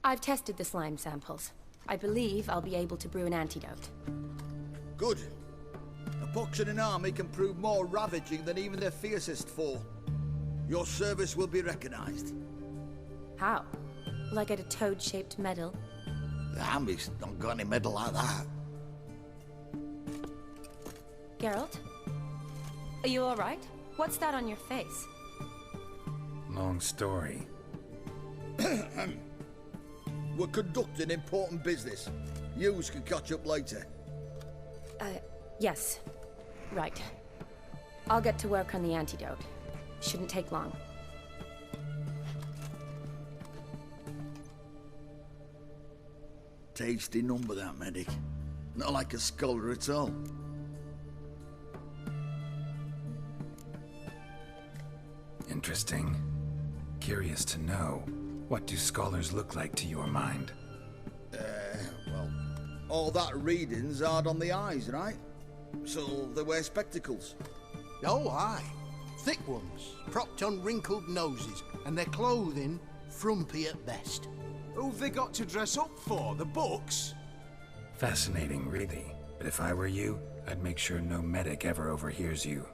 I've tested the slime samples. I believe I'll be able to brew an antidote. Good. A pox in an army can prove more ravaging than even their fiercest foe. Your service will be recognized. How? Will I get a toad-shaped medal? The army's not got any medal like that. Geralt? Are you alright? What's that on your face? Long story. We're conducting important business. Yous can catch up later. Yes. Right. I'll get to work on the antidote. Shouldn't take long. Tasty number, that medic. Not like a scholar at all. Interesting. Curious to know, what do scholars look like to your mind? Well, all that reading's hard on the eyes, right? So they wear spectacles. Oh, aye. Thick ones, propped on wrinkled noses, and their clothing frumpy at best. Who've they got to dress up for? The books? Fascinating, really. But if I were you, I'd make sure no medic ever overhears you.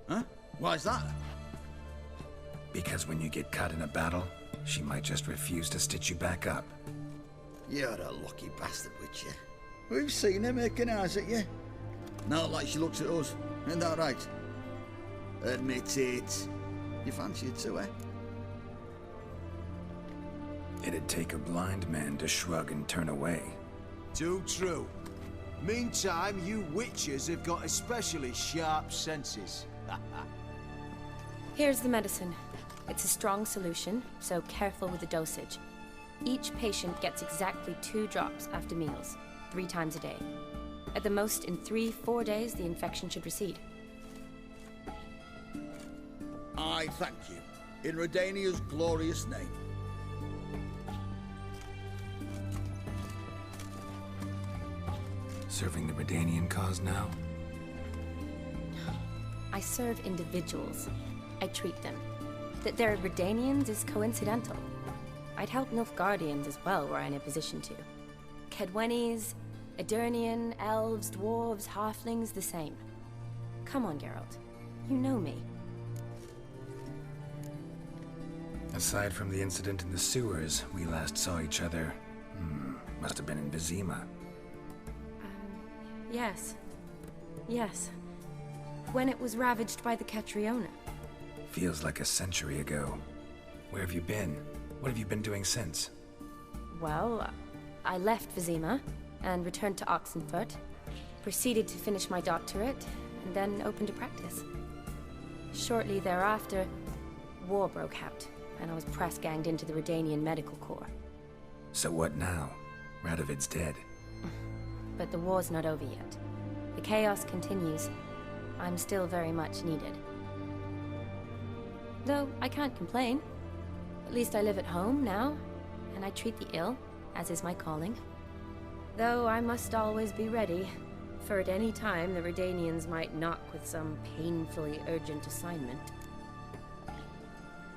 Huh? Why's that? Because when you get cut in a battle, she might just refuse to stitch you back up. You're a lucky bastard, Witcher. We've seen her making eyes at you. Not like she looks at us. Ain't that right? Admit it. You fancy it too, eh? It'd take a blind man to shrug and turn away. Too true. Meantime, you witches have got especially sharp senses. Here's the medicine. It's a strong solution, so careful with the dosage. Each patient gets exactly 2 drops after meals, 3 times a day. At the most, in 3-4 days, the infection should recede. I thank you. In Redania's glorious name. Serving the Redanian cause now? I serve individuals. I treat them. That they're Redanians is coincidental. I'd help Nilfgaardians as well were I in a position to. Kedwenis, Edirnian, elves, dwarves, halflings, the same. Come on, Geralt. You know me. Aside from the incident in the sewers, we last saw each other... must have been in Vizima. Yes. Yes. When it was ravaged by the Catriona. Feels like a century ago. Where have you been? What have you been doing since? Well, I left Vizima and returned to Oxenfurt, proceeded to finish my doctorate, and then opened a practice. Shortly thereafter, war broke out, and I was press-ganged into the Redanian Medical Corps. So what now? Radovid's dead. But the war's not over yet. The chaos continues. I'm still very much needed. Though I can't complain. At least I live at home now, and I treat the ill, as is my calling. Though I must always be ready, for at any time the Redanians might knock with some painfully urgent assignment.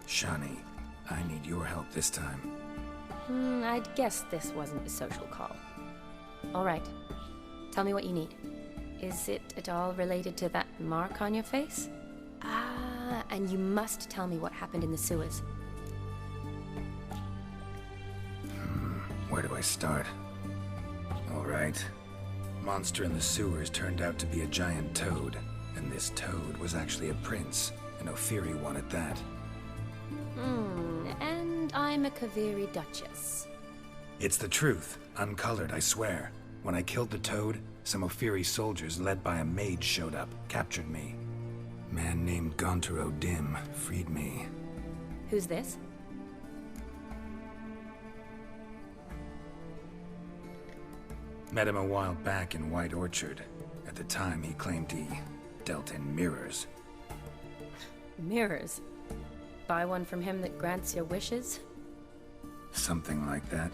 Shani, I need your help this time. I'd guess this wasn't a social call. All right. Tell me what you need. Is it at all related to that mark on your face? Ah, and you must tell me what happened in the sewers. Where do I start? All right. Monster in the sewers turned out to be a giant toad, and this toad was actually a prince, an Ophiri one at that. And I'm a Kaviri Duchess. It's the truth, uncolored, I swear. When I killed the toad, some Ophiri soldiers led by a mage showed up, captured me. Man named Gontaro Dim freed me. Who's this? Met him a while back in White Orchard. At the time, he claimed he dealt in mirrors. Mirrors? Buy one from him that grants your wishes? Something like that.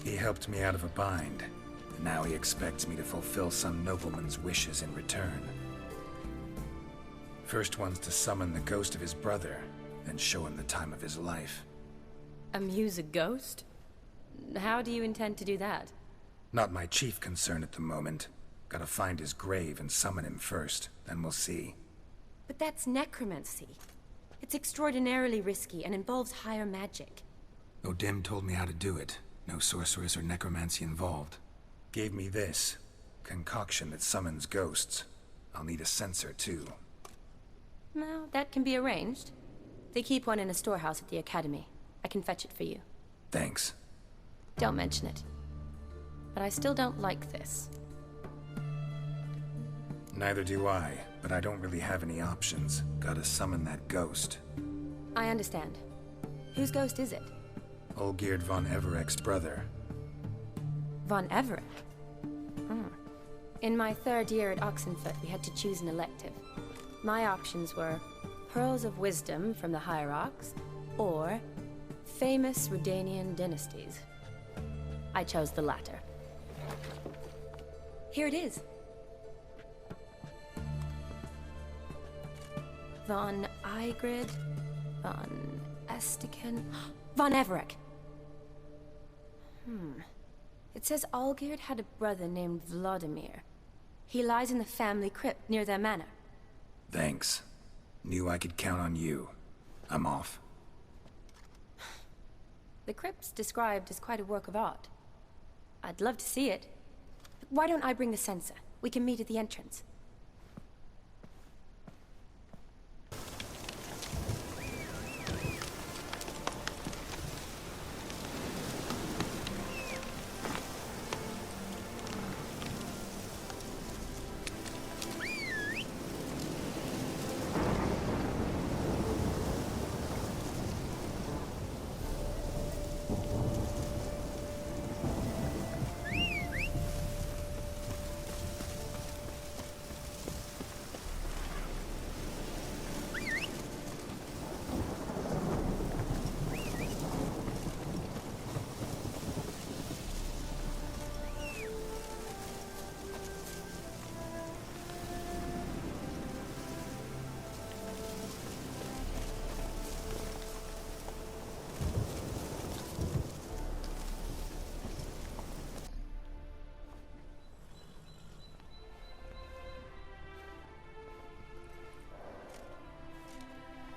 He helped me out of a bind, and now he expects me to fulfill some nobleman's wishes in return. First one's to summon the ghost of his brother, then show him the time of his life. Amuse a ghost? How do you intend to do that? Not my chief concern at the moment. Gotta find his grave and summon him first, then we'll see. But that's necromancy. It's extraordinarily risky and involves higher magic. O'Dim told me how to do it. No sorceress or necromancy involved. Gave me this concoction that summons ghosts. I'll need a censer too. Well, that can be arranged. They keep one in a storehouse at the Academy. I can fetch it for you. Thanks. Don't mention it. But I still don't like this. Neither do I, but I don't really have any options. Gotta summon that ghost. I understand. Whose ghost is it? Olgierd von Everek's brother. Von Everek? In my third year at Oxenfoot, we had to choose an elective. My options were Pearls of Wisdom from the Hierarchs, or famous Redanian dynasties. I chose the latter. Here it is. Von Igrid, von Estiken, von Everek. It says Olgierd had a brother named Vladimir. He lies in the family crypt near their manor. Thanks. Knew I could count on you. I'm off. The crypt's described as quite a work of art. I'd love to see it. But why don't I bring the censer? We can meet at the entrance.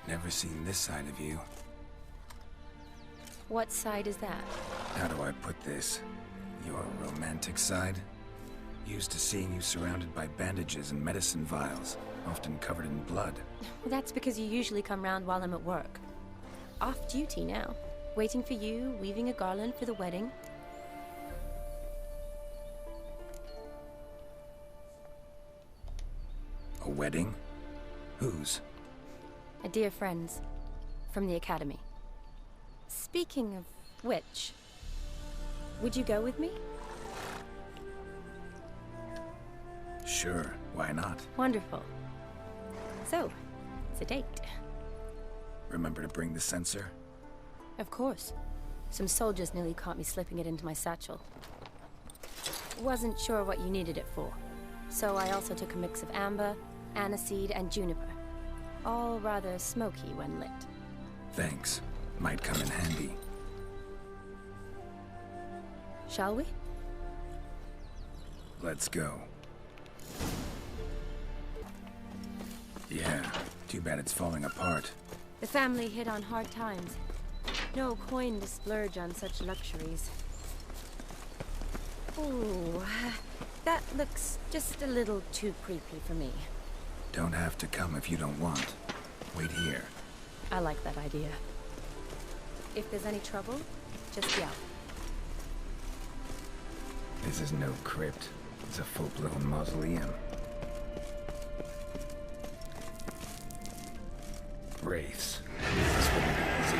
Never seen this side of you. What side is that? How do I put this? Your romantic side? Used to seeing you surrounded by bandages and medicine vials, often covered in blood. Well, that's because you usually come round while I'm at work. Off duty now. Waiting for you, weaving a garland for the wedding. A wedding? Whose? A dear friend's. From the Academy. Speaking of which, would you go with me? Sure, why not? Wonderful. So, it's a date. Remember to bring the censer? Of course. Some soldiers nearly caught me slipping it into my satchel. Wasn't sure what you needed it for, so I also took a mix of amber, aniseed, and juniper. All rather smoky when lit. Thanks. Might come in handy. Shall we? Let's go. Yeah, too bad it's falling apart. The family hit on hard times. No coin to splurge on such luxuries. Ooh, that looks just a little too creepy for me. Don't have to come if you don't want. Wait here. I like that idea. If there's any trouble, just yell. This is no crypt. It's a full-blown mausoleum. Wraiths. This wouldn't be easy.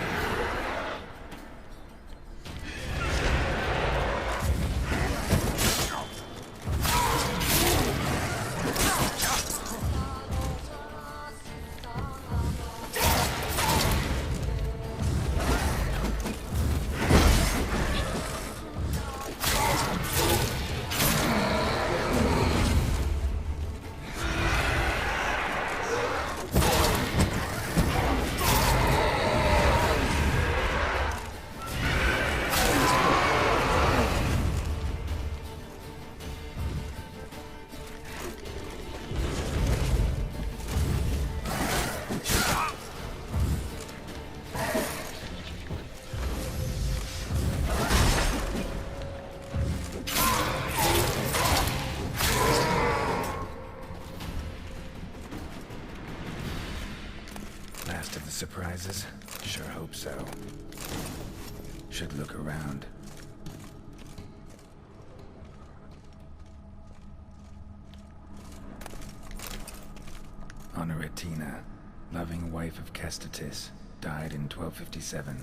disguises? Sure hope so. Should look around. Honoratina, loving wife of Kestatis, died in 1257.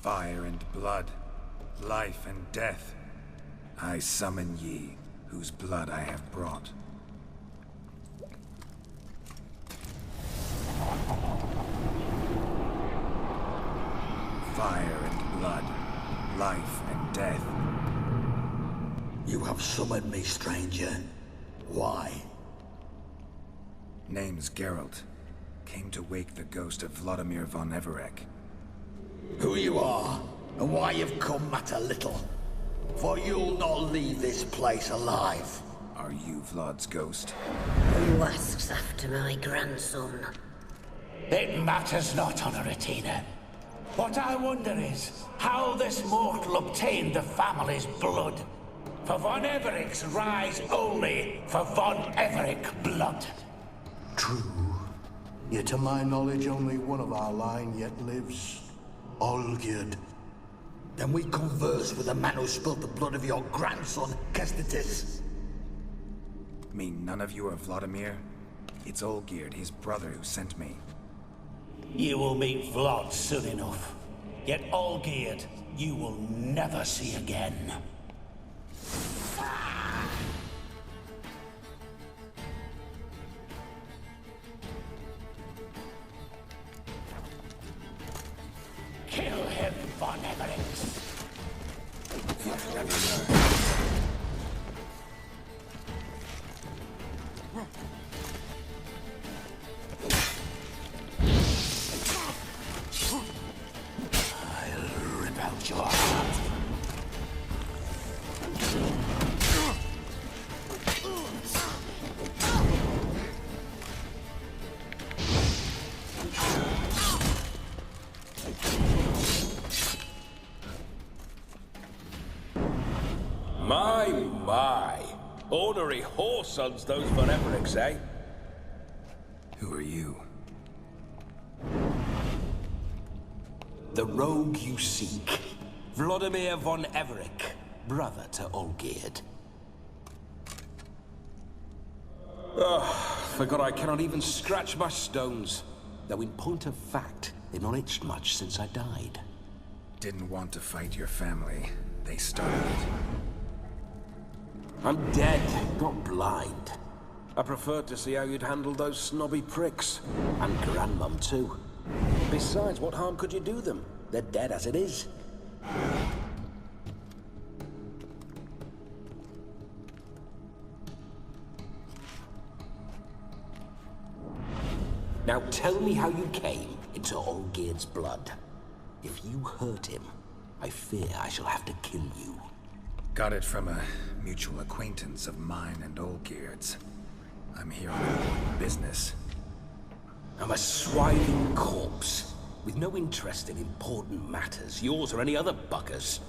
Fire and blood, life and death. I summon ye, whose blood I have brought. Fire and blood, life and death. You have summoned me, stranger. Why? Name's Geralt. Came to wake the ghost of Vladimir von Everec. Who you are, and why you've come matter little. For you'll not leave this place alive. Are you Vlad's ghost? Who asks after my grandson? It matters not, Honoratina. What I wonder is how this mortal obtained the family's blood. For von Everec's rise only for von Everec blood. True. Yet to my knowledge, only one of our line yet lives. Olgierd. Then we converse with the man who spilled the blood of your grandson, Kestatis. Mean none of you are Vladimir? It's Olgierd, his brother, who sent me. You will meet Vlad soon enough. Yet Olgierd, you will never see again. Kill him, von Everec. I'll rip out your heart. My. Ornery whoresons those von Everecs, eh? Who are you? The rogue you seek. Vladimir von Everec, brother to Olgierd. Forgot I cannot even scratch my stones. Though in point of fact, they've not itched much since I died. Didn't want to fight your family. They started it. I'm dead, not blind. I preferred to see how you'd handle those snobby pricks. And Grandmum, too. Besides, what harm could you do them? They're dead as it is. Now tell me how you came into Olgierd's blood. If you hurt him, I fear I shall have to kill you. Got it from a mutual acquaintance of mine and Olgierd's. I'm here on important business. I'm a swiving corpse, with no interest in important matters, yours or any other buggers.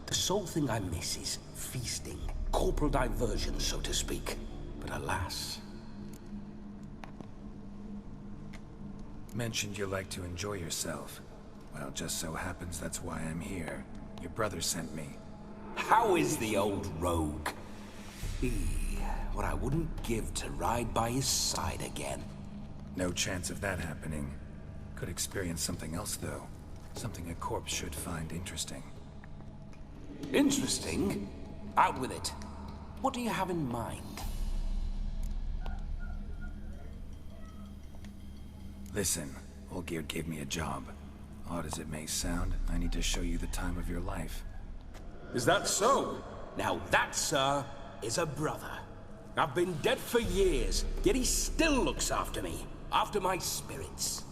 The sole thing I miss is feasting, corporal diversion, so to speak. But alas... Mentioned you like to enjoy yourself. Well, just so happens that's why I'm here. Your brother sent me. How is the old rogue? What I wouldn't give to ride by his side again. No chance of that happening. Could experience something else, though. Something a corpse should find interesting. Interesting? Out with it. What do you have in mind? Listen, Olgierd gave me a job. Odd as it may sound, I need to show you the time of your life. Is that so? Now that, sir, is a brother. I've been dead for years, yet he still looks after me, after my spirits.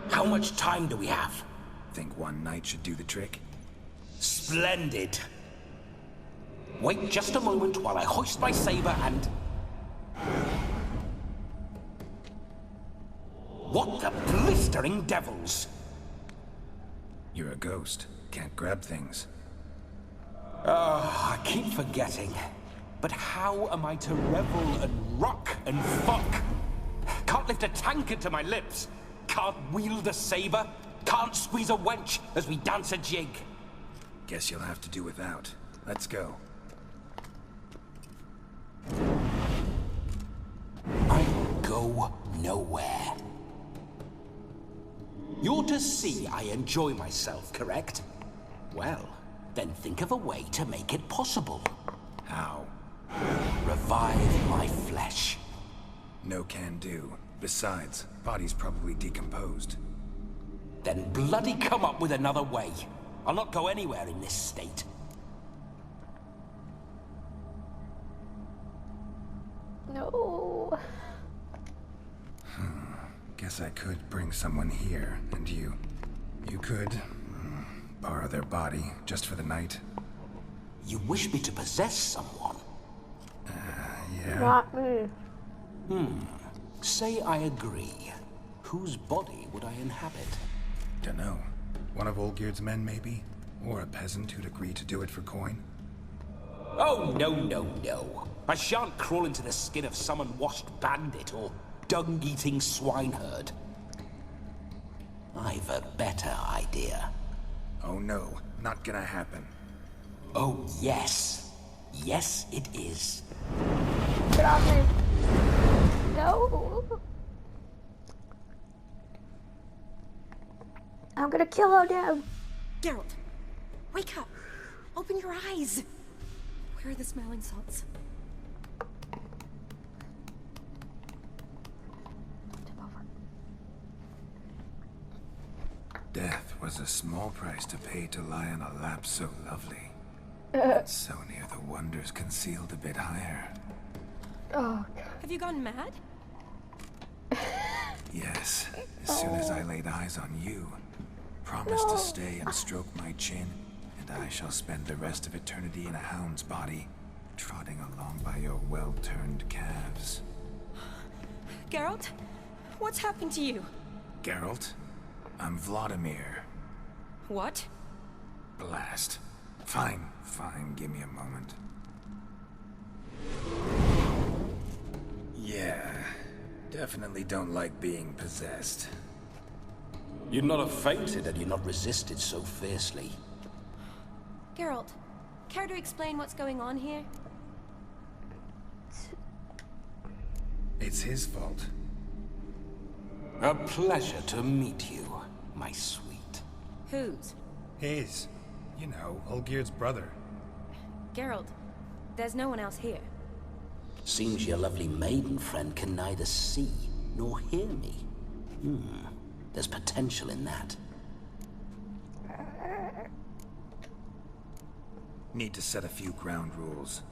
How much time do we have? Think one night should do the trick? Splendid. Wait just a moment while I hoist my saber and... what the blistering devils? You're a ghost. Can't grab things. I keep forgetting. But how am I to revel and rock and fuck? Can't lift a tankard to my lips. Can't wield a saber. Can't squeeze a wench as we dance a jig. Guess you'll have to do without. Let's go. I go nowhere. You're to see I enjoy myself, correct? Well, then think of a way to make it possible. How? Revive my flesh. No can do. Besides, body's probably decomposed. Then bloody come up with another way. I'll not go anywhere in this state. No. Guess I could bring someone here, and you could borrow their body just for the night. You wish me to possess someone? Yeah. Not me. Say I agree. Whose body would I inhabit? Dunno. One of Olgierd's men, maybe? Or a peasant who'd agree to do it for coin? Oh, no, no, no. I shan't crawl into the skin of some unwashed bandit or dung-eating swineherd. I've a better idea. Oh no, not gonna happen. Oh, yes. Yes, it is. Get off me. No. I'm gonna kill him now. Geralt, wake up. Open your eyes. Where are the smelling salts? Death was a small price to pay to lie on a lap so lovely. But so near the wonders concealed a bit higher. Oh, God. Have you gone mad? Yes, as soon as I laid eyes on you. Promise to stay and stroke my chin, and I shall spend the rest of eternity in a hound's body, trotting along by your well-turned calves. Geralt, what's happened to you? Geralt, I'm Vladimir. What? Blast. Fine, give me a moment. Yeah, definitely don't like being possessed. You'd not have fainted had you not resisted so fiercely. Geralt, care to explain what's going on here? It's his fault. A pleasure to meet you, my sweet. Whose? His. You know, Olgierd's brother. Geralt, there's no one else here. Seems your lovely maiden friend can neither see nor hear me. There's potential in that. Need to set a few ground rules.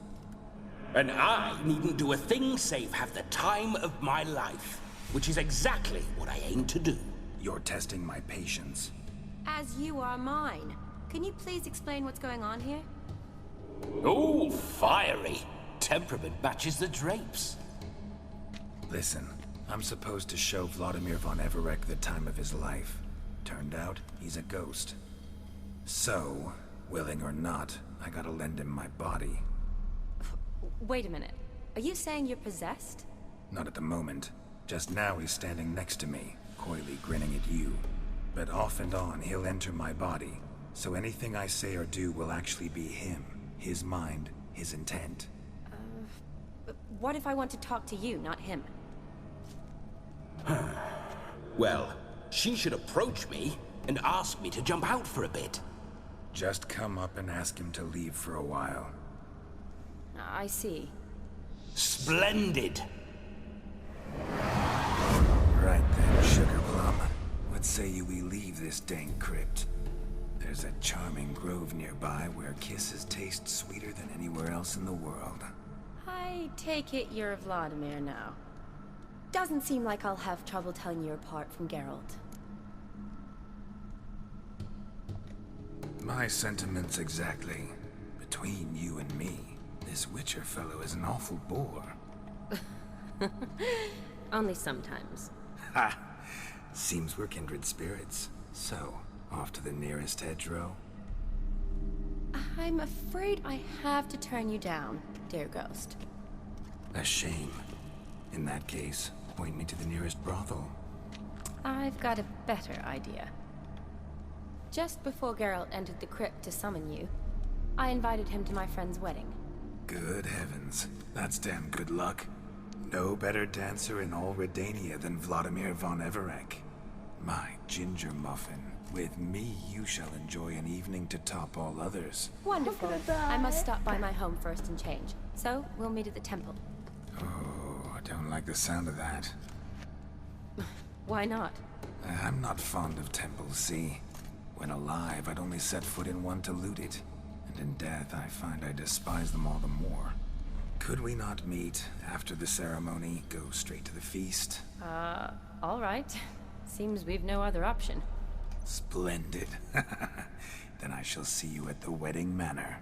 And I needn't do a thing save have the time of my life, which is exactly what I aim to do. You're testing my patience. As you are mine. Can you please explain what's going on here? Oh, fiery. Temperament matches the drapes. Listen, I'm supposed to show Vladimir von Everec the time of his life. Turned out, he's a ghost. So, willing or not, I gotta lend him my body. Wait a minute. Are you saying you're possessed? Not at the moment. Just now he's standing next to me, coyly grinning at you. But off and on, he'll enter my body. So anything I say or do will actually be him. His mind, his intent. What if I want to talk to you, not him? Well, she should approach me and ask me to jump out for a bit. Just come up and ask him to leave for a while. I see. Splendid! Right then, Sugar Plum. What say you we leave this dank crypt? There's a charming grove nearby where kisses taste sweeter than anywhere else in the world. I take it you're Vladimir now. Doesn't seem like I'll have trouble telling you apart from Geralt. My sentiments exactly. Between you and me, this Witcher fellow is an awful bore. Only sometimes. Ha! Seems we're kindred spirits. So, off to the nearest hedgerow? I'm afraid I have to turn you down, dear ghost. A shame. In that case, point me to the nearest brothel. I've got a better idea. Just before Geralt entered the crypt to summon you, I invited him to my friend's wedding. Good heavens. That's damn good luck. No better dancer in all Redania than Vladimir von Everec. My ginger muffin. With me, you shall enjoy an evening to top all others. Wonderful. I must stop by my home first and change. So, we'll meet at the temple. Oh, I don't like the sound of that. Why not? I'm not fond of temples, see? When alive, I'd only set foot in one to loot it. And in death, I find I despise them all the more. Could we not meet after the ceremony, go straight to the feast? All right. Seems we've no other option. Splendid. Then I shall see you at the wedding manor.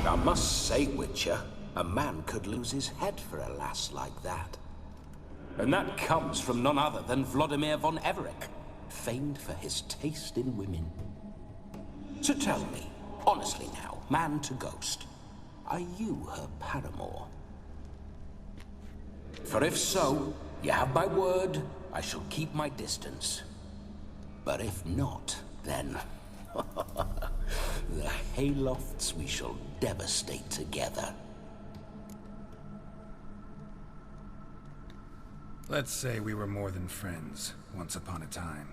I must say, Witcher, a man could lose his head for a lass like that. And that comes from none other than Vladimir von Everec, famed for his taste in women. So tell me, honestly now, man to ghost, are you her paramour? For if so, you have my word, I shall keep my distance. But if not, then... the haylofts we shall devastate together. Let's say we were more than friends, once upon a time.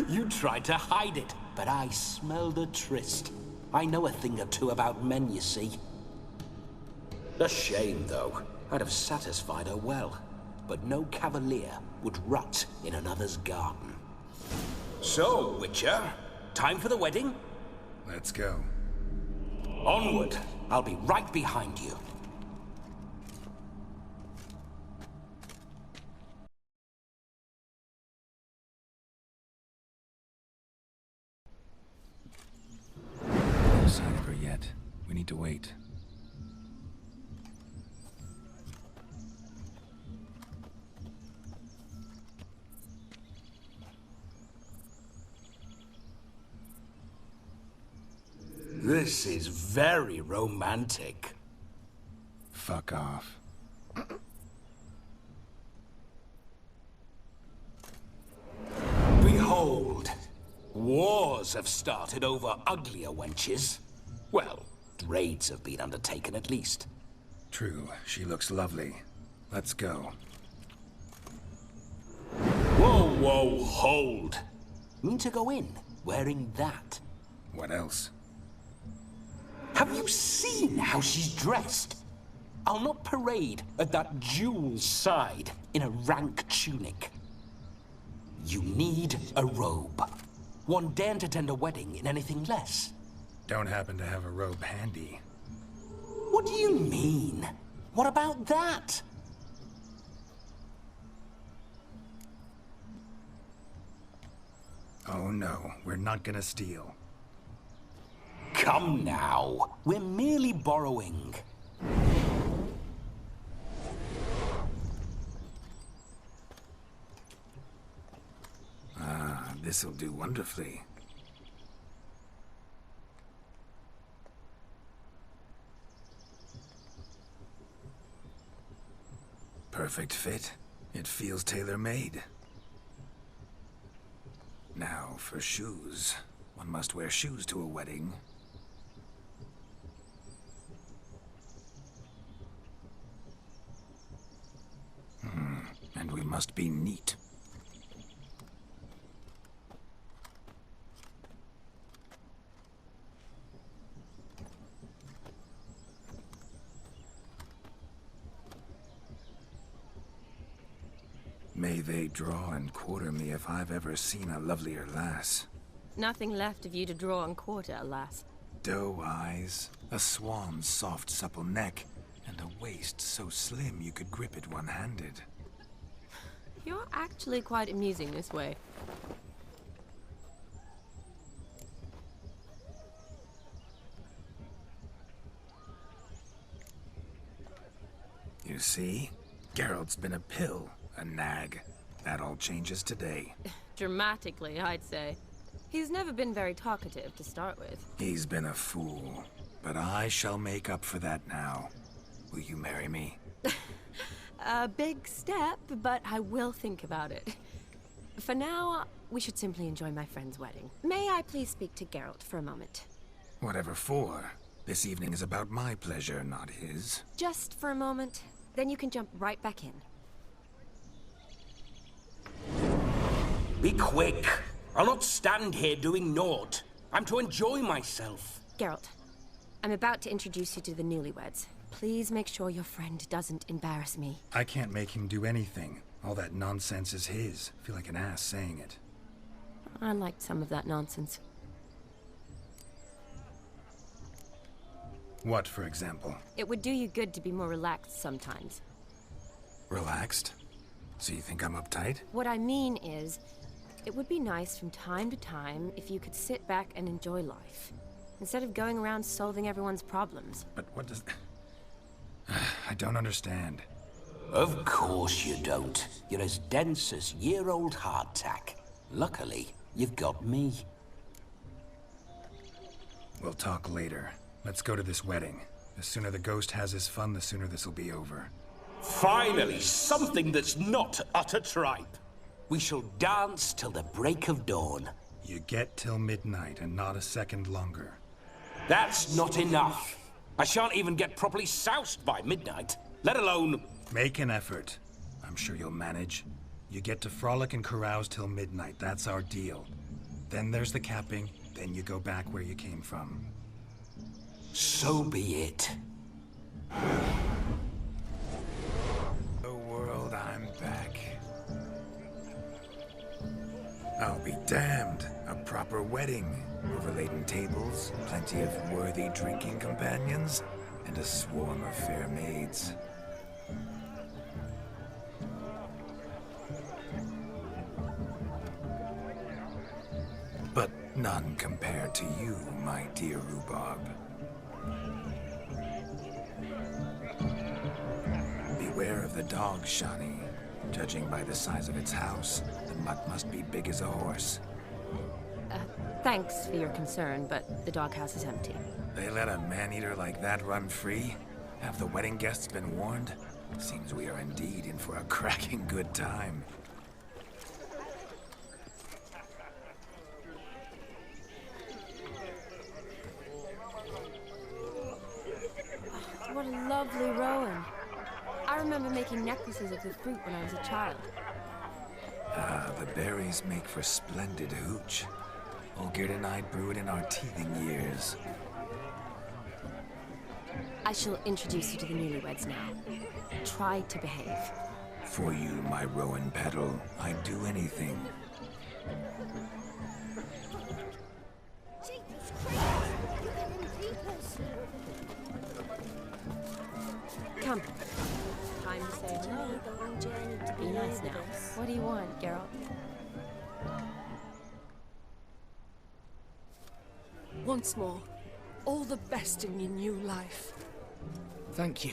You tried to hide it, but I smelled a tryst. I know a thing or two about men, you see. A shame, though. I'd have satisfied her well, but no cavalier would rot in another's garden. So, Witcher, time for the wedding? Let's go. Onward. I'll be right behind you. No sign of her yet. We need to wait. This is very romantic. Fuck off. Behold, wars have started over uglier wenches. Well, raids have been undertaken at least. True, she looks lovely. Let's go. Whoa, whoa, hold. Mean to go in, wearing that? What else? Have you seen how she's dressed? I'll not parade at that jewel's side in a rank tunic. You need a robe. One daren't attend a wedding in anything less. Don't happen to have a robe handy. What do you mean? What about that? Oh no, we're not gonna steal. Come now, we're merely borrowing. Ah, this'll do wonderfully. Perfect fit. It feels tailor-made. Now, for shoes. One must wear shoes to a wedding. And we must be neat. May they draw and quarter me if I've ever seen a lovelier lass. Nothing left of you to draw and quarter, alas. Doe eyes, a swan's soft supple neck, and a waist so slim you could grip it one-handed. You're actually quite amusing this way. You see? Geralt's been a pill, a nag. That all changes today. Dramatically, I'd say. He's never been very talkative to start with. He's been a fool, but I shall make up for that now. Will you marry me? A big step, but I will think about it. For now, we should simply enjoy my friend's wedding. May I please speak to Geralt for a moment? Whatever for. This evening is about my pleasure, not his. Just for a moment, then you can jump right back in. Be quick! I'll not stand here doing naught. I'm to enjoy myself. Geralt, I'm about to introduce you to the newlyweds. Please make sure your friend doesn't embarrass me. I can't make him do anything. All that nonsense is his. I feel like an ass saying it. I liked some of that nonsense. What, for example? It would do you good to be more relaxed sometimes. Relaxed? So you think I'm uptight? What I mean is, it would be nice from time to time if you could sit back and enjoy life, instead of going around solving everyone's problems. But what does... I don't understand. Of course you don't. You're as dense as year-old hardtack. Luckily, you've got me. We'll talk later. Let's go to this wedding. The sooner the ghost has his fun, the sooner this'll be over. Finally, something that's not utter tripe. We shall dance till the break of dawn. You get till midnight and not a second longer. That's not enough. I shan't even get properly soused by midnight, let alone... Make an effort. I'm sure you'll manage. You get to frolic and carouse till midnight. That's our deal. Then there's the capping, then you go back where you came from. So be it. Oh world, I'm back. I'll be damned. A proper wedding. Overladen tables, plenty of worthy drinking companions, and a swarm of fair maids. But none compared to you, my dear Rhubarb. Beware of the dog, Shani. Judging by the size of its house, the mutt must be big as a horse. Thanks for your concern, but the doghouse is empty. They let a man-eater like that run free? Have the wedding guests been warned? Seems we are indeed in for a cracking good time. What a lovely rowan. I remember making necklaces of the fruit when I was a child. Ah, the berries make for splendid hooch. Olgerd and I brewed in our teething years. I shall introduce you to the newlyweds now. Try to behave. For you, my rowan petal, I'd do anything. Come. Time to say hello. Be nice now. What do you want, Geralt? Once more, all the best in your new life. Thank you.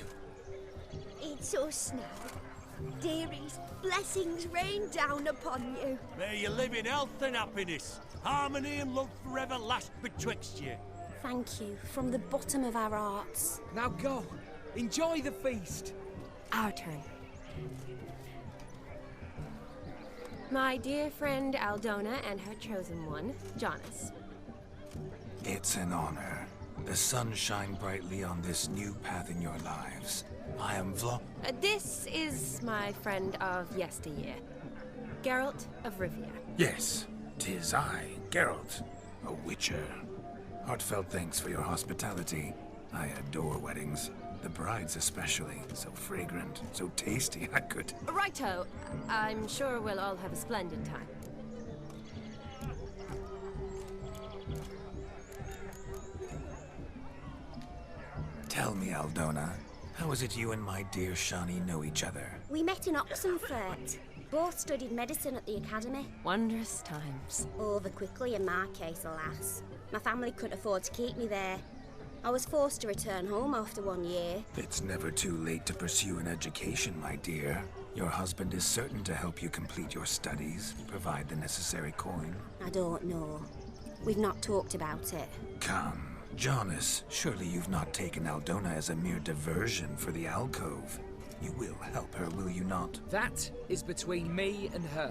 It's us now. Dearies, blessings rain down upon you. May you live in health and happiness. Harmony and love forever last betwixt you. Thank you, from the bottom of our hearts. Now go. Enjoy the feast. Our turn. My dear friend Aldona and her chosen one, Jonas. It's an honor. The sun shine brightly on this new path in your lives. I am This is my friend of yesteryear, Geralt of Rivia. Yes, 'tis I, Geralt, a witcher. Heartfelt thanks for your hospitality. I adore weddings. The brides especially. So fragrant, so tasty, I could... Righto. I'm sure we'll all have a splendid time. Tell me, Aldona, how is it you and my dear Shani know each other? We met in Oxenfurt. Both studied medicine at the academy. Wondrous times. Over quickly in my case, alas. My family couldn't afford to keep me there. I was forced to return home after 1 year. It's never too late to pursue an education, my dear. Your husband is certain to help you complete your studies, provide the necessary coin. I don't know. We've not talked about it. Come, Jonas, surely you've not taken Aldona as a mere diversion for the alcove. You will help her, will you not? That is between me and her.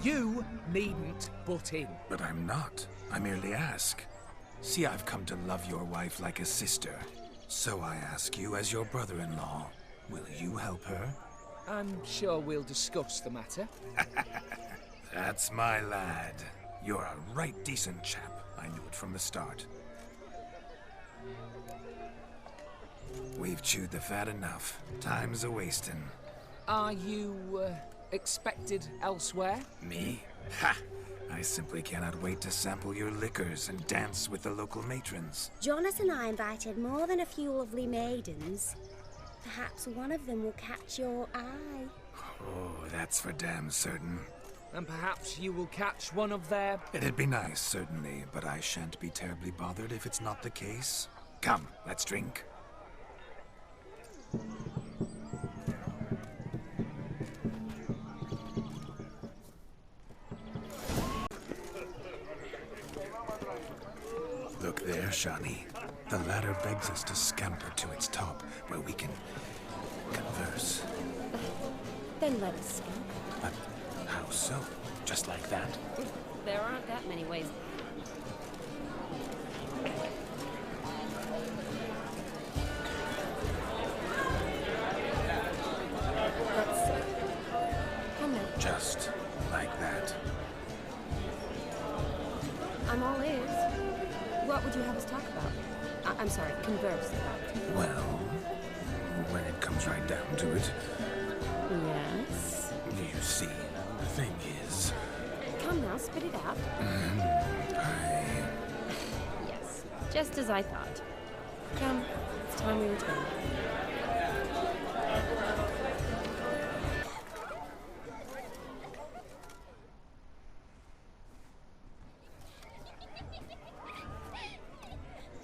You needn't butt in. But I'm not. I merely ask. See, I've come to love your wife like a sister. So I ask you as your brother-in-law, will you help her? I'm sure we'll discuss the matter. That's my lad. You're a right decent chap. I knew it from the start. We've chewed the fat enough. Time's a-wasting. Are you, expected elsewhere? Me? Ha! I simply cannot wait to sample your liquors and dance with the local matrons. Jonas and I invited more than a few lovely maidens. Perhaps one of them will catch your eye. Oh, that's for damn certain. And perhaps you will catch one of their... It'd be nice, certainly, but I shan't be terribly bothered if it's not the case. Come, let's drink. Look there, Shani. The ladder begs us to scamper to its top, where we can converse. Then let us scamper. But how so? Just like that? There aren't that many ways. Let's see. Come now. Just like that. I'm all ears. What would you have us talk about? I'm sorry, converse about. Well, when it comes right down to it. Yes? You see, the thing is... Come now, spit it out. Yes, just as I thought. Come, it's time we return.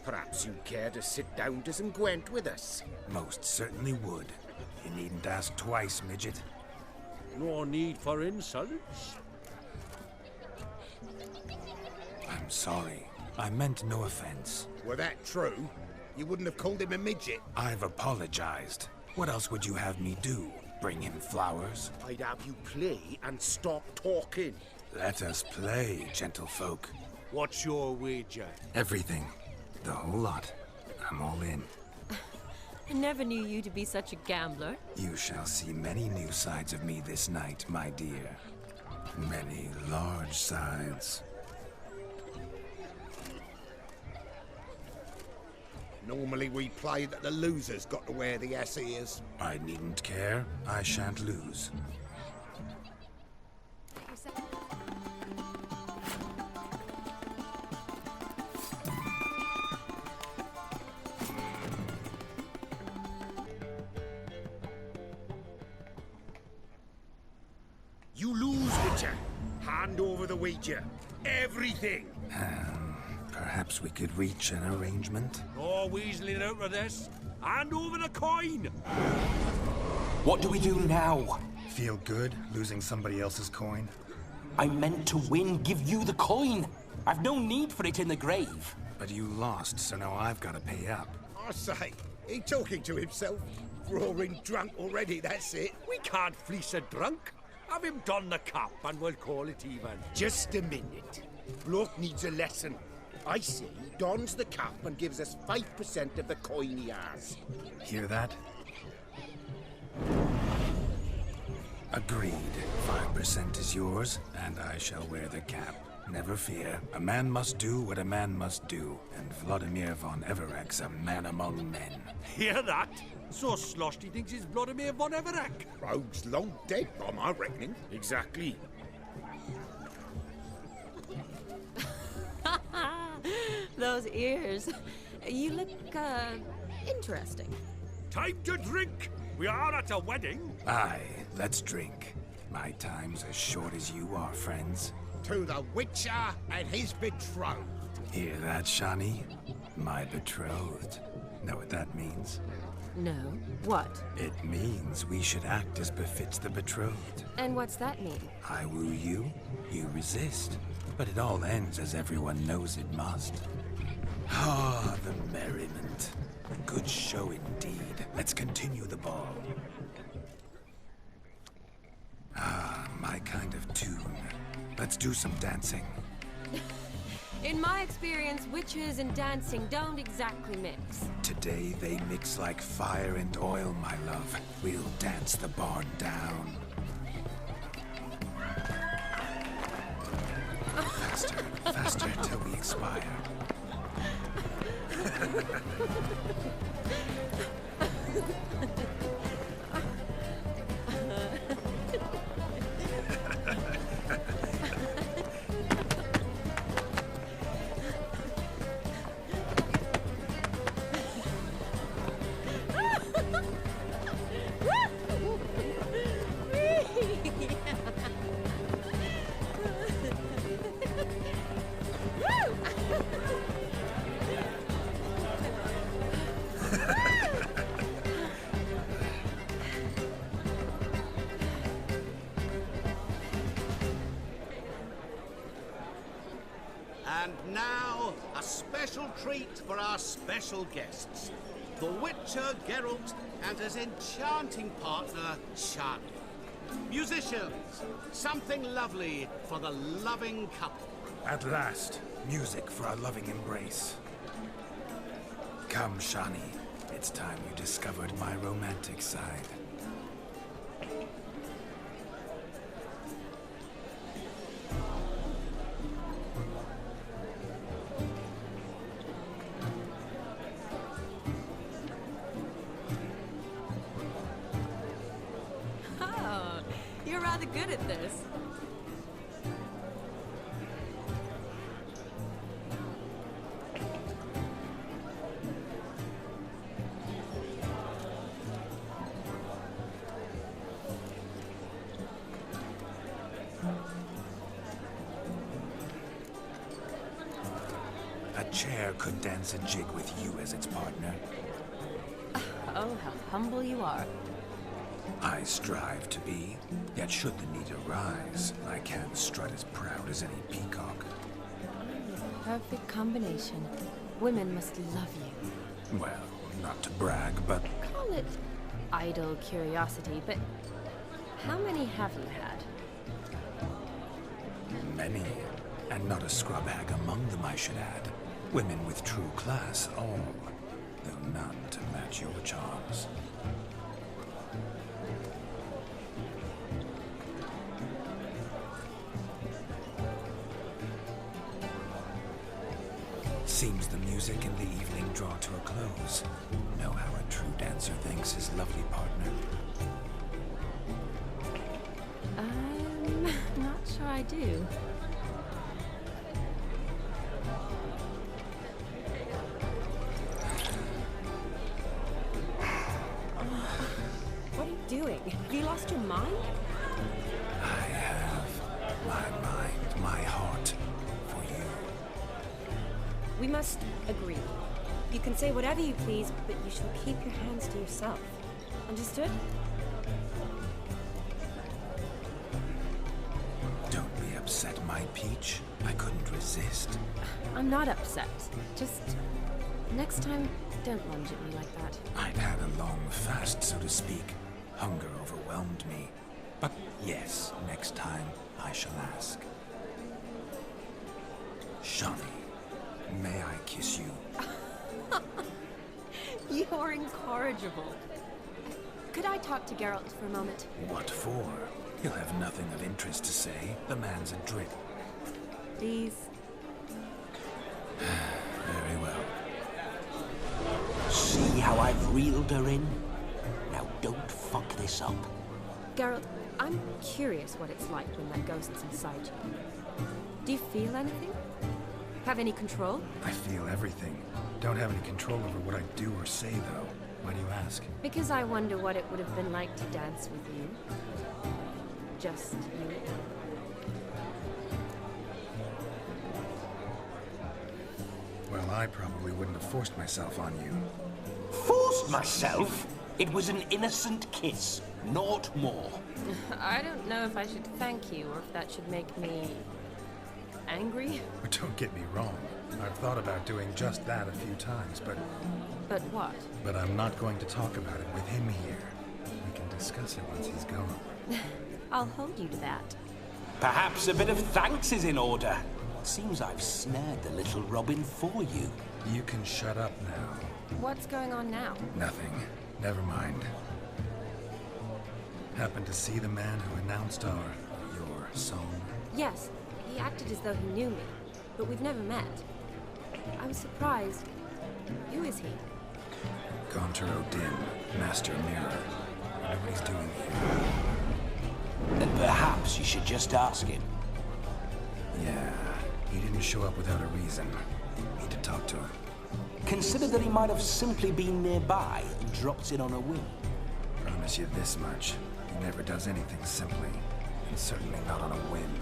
Perhaps you'd care to sit down to some Gwent with us? Most certainly would. You needn't ask twice, midget. No need for insults. I'm sorry. I meant no offense. Were that true, you wouldn't have called him a midget. I've apologized. What else would you have me do? Bring him flowers? I'd have you play and stop talking. Let us play, gentlefolk. What's your wager? Everything. The whole lot. I'm all in. I never knew you to be such a gambler. You shall see many new sides of me this night, my dear. Many large sides. Normally we play that the loser's got to wear the ass ears. I needn't care. I shan't lose. You lose, Witcher. Hand over the wager. Everything. Perhaps we could reach an arrangement? No weaseling out of this. Hand over the coin! What do we do now? Feel good losing somebody else's coin? I meant to win, give you the coin. I've no need for it in the grave. But you lost, so now I've got to pay up. I say, he talking to himself. Roaring drunk already, that's it. We can't fleece a drunk. Have him don the cap and we'll call it even. Just a minute. Bloke needs a lesson. I say he dons the cap and gives us 5% of the coin he has. Hear that? Agreed. 5% is yours, and I shall wear the cap. Never fear. A man must do what a man must do, and Vladimir von Everek's a man among men. Hear that? So sloshed he thinks he's Vladimir von Everek. Rogue's long dead, by my reckoning. Exactly. Those ears. You look, interesting. Time to drink! We are at a wedding. Aye, let's drink. My time's as short as you are, friends. To the Witcher and his betrothed. Hear that, Shani? My betrothed. Know what that means? No. What? It means we should act as befits the betrothed. And what's that mean? I woo you, you resist. But it all ends as everyone knows it must. Ah, the merriment. Good show indeed. Let's continue the ball. Ah, my kind of tune. Let's do some dancing. In my experience, witches and dancing don't exactly mix. Today they mix like fire and oil, my love. We'll dance the barn down. Faster, faster till we expire. And now, a special treat for our special guests. The Witcher Geralt and his enchanting partner, Shani. Musicians, something lovely for the loving couple. At last, music for our loving embrace. Come, Shani. It's time you discovered my romantic side. Oh, you're rather good at this. A chair could dance a jig with you as its partner. Oh, how humble you are. I strive to be, yet should the need arise, I can strut as proud as any peacock. Perfect combination. Women must love you. Well, not to brag, but Call it idle curiosity, but how many have you had? many. And not a scrub hag among them, I should add. Women with true class, all, though none to match your charms. Seems the music and the evening draw to a close. Know how a true dancer thanks his lovely partner. I'm not sure I do. What are you doing? Have you lost your mind? I have my mind, my heart for you. We must agree. You can say whatever you please, but you shall keep your hands to yourself. Understood? Don't be upset, my peach. I couldn't resist. I'm not upset. Just next time, don't lunge at me like that. I'd had a long fast, so to speak. Hunger overwhelmed me. But yes, next time I shall ask. Shani, may I kiss you? You're incorrigible. Could I talk to Geralt for a moment? What for? He'll have nothing of interest to say. The man's adrift. Please. Very well. See how I've reeled her in? Now don't fuck this up. Geralt, I'm curious what it's like when that ghost's inside you. Do you feel anything? Have any control? I feel everything. Don't have any control over what I do or say, though. Why do you ask? Because I wonder what it would have been like to dance with you. Just you. Well, I probably wouldn't have forced myself on you. Forced myself? It was an innocent kiss, not more. I don't know if I should thank you or if that should make me angry. Don't get me wrong. I've thought about doing just that a few times, but... But what? But I'm not going to talk about it with him here. We can discuss it once he's gone. I'll hold you to that. Perhaps a bit of thanks is in order. Seems I've snared the little Robin for you. You can shut up now. What's going on now? Nothing. Never mind. Happened to see the man who announced your song? Yes, he acted as though he knew me, but we've never met. I was surprised. Who is he? Gaunter Odin, Master Mirror. I know what he's doing here. Then perhaps you should just ask him. Yeah, he didn't show up without a reason. Need to talk to him. Consider that he might have simply been nearby and dropped in on a whim. Promise you this much. He never does anything simply. And certainly not on a whim.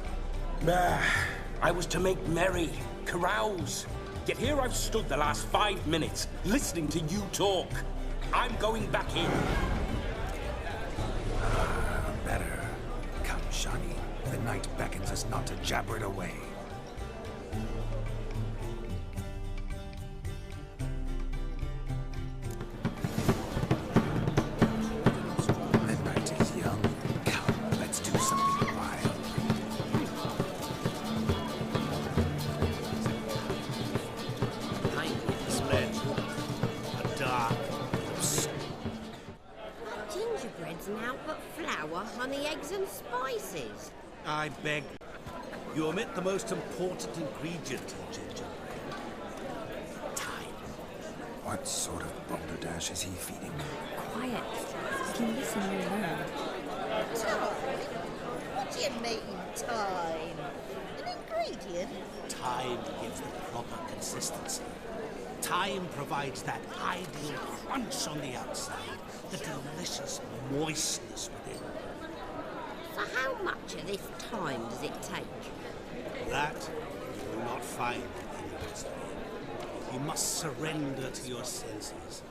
I was to make merry, carouse. Yet here I've stood the last 5 minutes, listening to you talk. I'm going back in. Better. Come, Shani. The night beckons us not to jabber it away. The night is young. Come, let's do something wild. Spread. A dark. Gingerbread's now but flour, honey, eggs and spices. I beg. You omit the most important ingredient in gingerbread. Time. What sort of balderdash is he feeding? Quiet. You can listen and learn. Time? What do you mean, time? An ingredient? Time gives the proper consistency. Time provides that ideal crunch on the outside, the delicious moistness within. So how much of this time does it take? That you will not find in the recipe. You must surrender to your senses.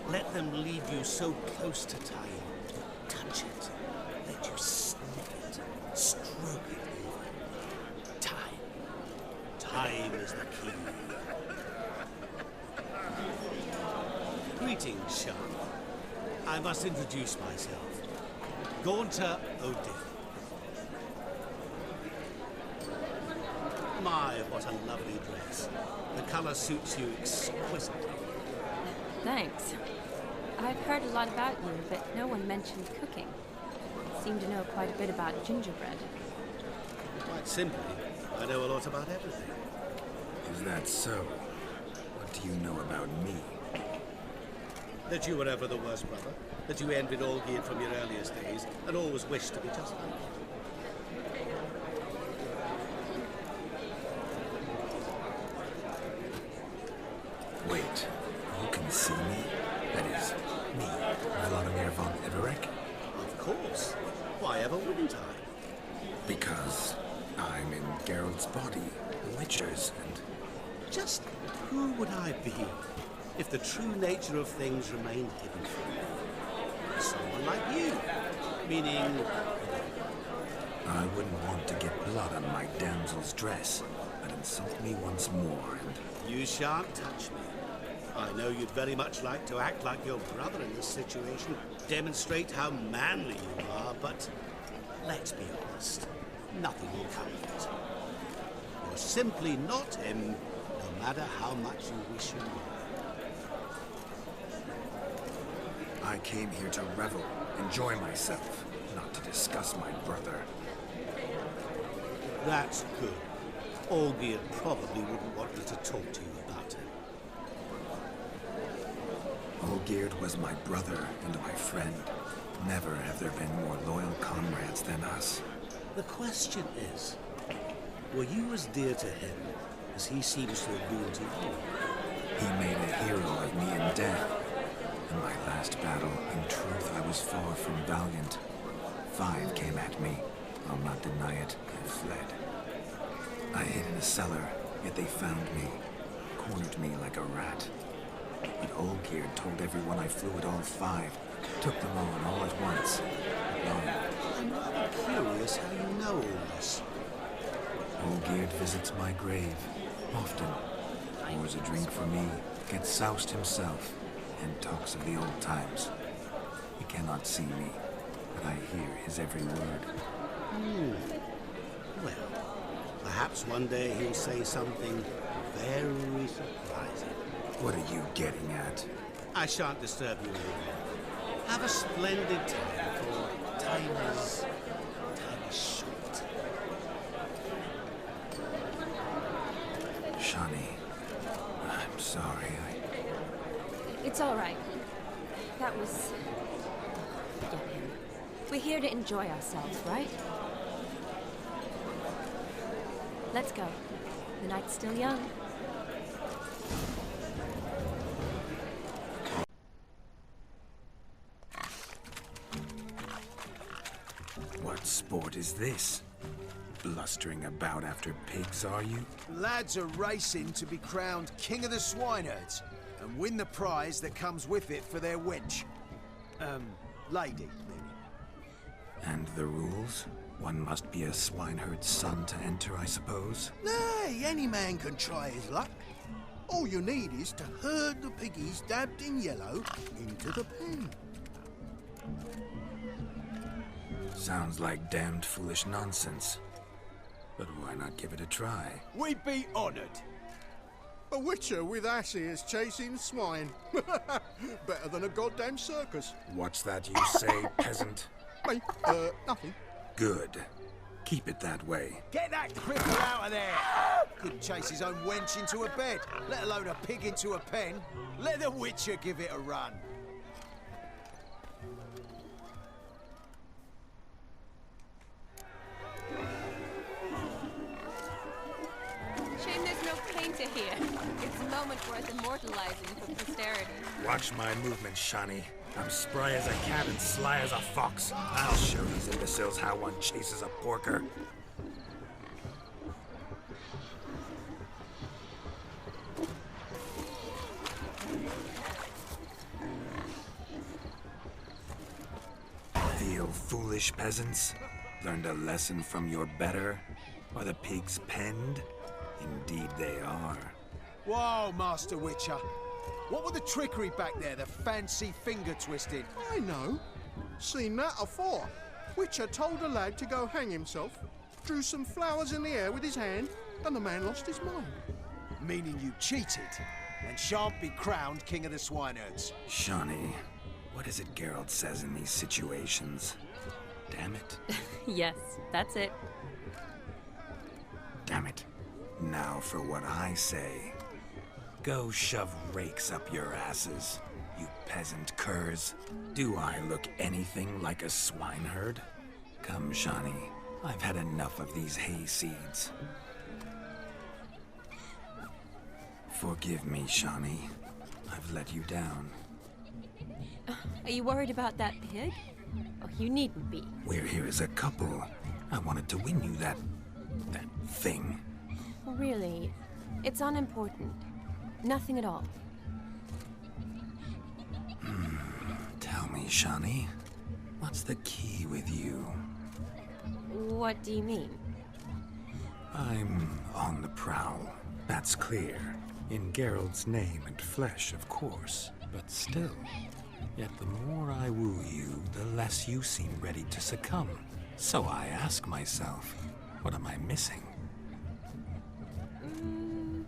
Let them lead you so close to time. Touch it. Let you sniff it. Stroke it over. Time. Time is the key. Greetings, Sean. I must introduce myself. Gaunter Odin. My, what a lovely dress. The color suits you exquisitely. Thanks. I've heard a lot about you, but no one mentioned cooking. You seem to know quite a bit about gingerbread. Quite simply, I know a lot about everything. Is that so? What do you know about me? That you were ever the worst brother. That you envied Olgierd from your earliest days, and always wished to be just like him. Wait, you can see me? That is, me, Vladimir von Everek? Of course. Why ever wouldn't I? Because I'm in Geralt's body, the Witcher's, and... Just who would I be if the true nature of things remained hidden from me? Someone like you. Meaning... I wouldn't want to get blood on my damsel's dress, but insult me once more, and... You shan't touch me. I know you'd very much like to act like your brother in this situation, demonstrate how manly you are, but let's be honest, nothing will come of it. You're simply not him, no matter how much you wish you were. I came here to revel, enjoy myself, not to discuss my brother. That's good. Olgierd probably wouldn't want me to talk to you about him. Olgierd was my brother and my friend. Never have there been more loyal comrades than us. The question is, were you as dear to him as he seems to have been to you? He made a hero of me in death. In my last battle, in truth, I was far from valiant. 5 came at me. I'll not deny it. I fled. I hid in a cellar, yet they found me. cornered me like a rat. But Olgierd told everyone I flew at all 5. Took them on all at once. I'm rather curious how you know all this. Olgierd visits my grave, often. Pours a drink for me, gets soused himself, and talks of the old times. He cannot see me, but I hear his every word. Well, perhaps one day he'll say something very surprising. What are you getting at? I shan't disturb you anymore. Have a splendid time, for time is short. Shani, I'm sorry. It's all right. That was... Forget him. We're here to enjoy ourselves, right? Let's go. The night's still young. What sport is this? Blustering about after pigs, are you? Lads are racing to be crowned King of the Swineherds and win the prize that comes with it for their wench. Lady, meaning. And the rules? One must be a swineherd's son to enter, I suppose? Nay, any man can try his luck. All you need is to herd the piggies dabbed in yellow into the pen. Sounds like damned foolish nonsense. But why not give it a try? We'd be honored. A witcher with asses chasing swine. Better than a goddamn circus. What's that you say, peasant? Me? Nothing. Good. Keep it that way. Get that cripple out of there! Couldn't chase his own wench into a bed, let alone a pig into a pen. Let the witcher give it a run. Shame there's no painter here. It's a moment worth immortalizing for posterity. Watch my movements, Shani. I'm spry as a cat and sly as a fox. I'll show these imbeciles how one chases a porker. Feel foolish, peasants? Learned a lesson from your better? Are the pigs penned? Indeed they are. Whoa, Master Witcher. What were the trickery back there, the fancy finger twisting? I know. Seen that afore. Witcher told a lad to go hang himself, drew some flowers in the air with his hand, and the man lost his mind. Meaning you cheated, and shan't be crowned King of the Swineherds. Shani, what is it Geralt says in these situations? Damn it. Yes, that's it. Damn it. Now for what I say. Go shove rakes up your asses, you peasant curs. Do I look anything like a swineherd? Come, Shani. I've had enough of these hayseeds. Forgive me, Shani. I've let you down. Are you worried about that pig? Oh, you needn't be. We're here as a couple. I wanted to win you that thing. Really, it's unimportant. Nothing at all. Tell me, Shani, what's the key with you? What do you mean? I'm on the prowl. That's clear. In Geralt's name and flesh, of course. But still. Yet the more I woo you, the less you seem ready to succumb. So I ask myself, what am I missing?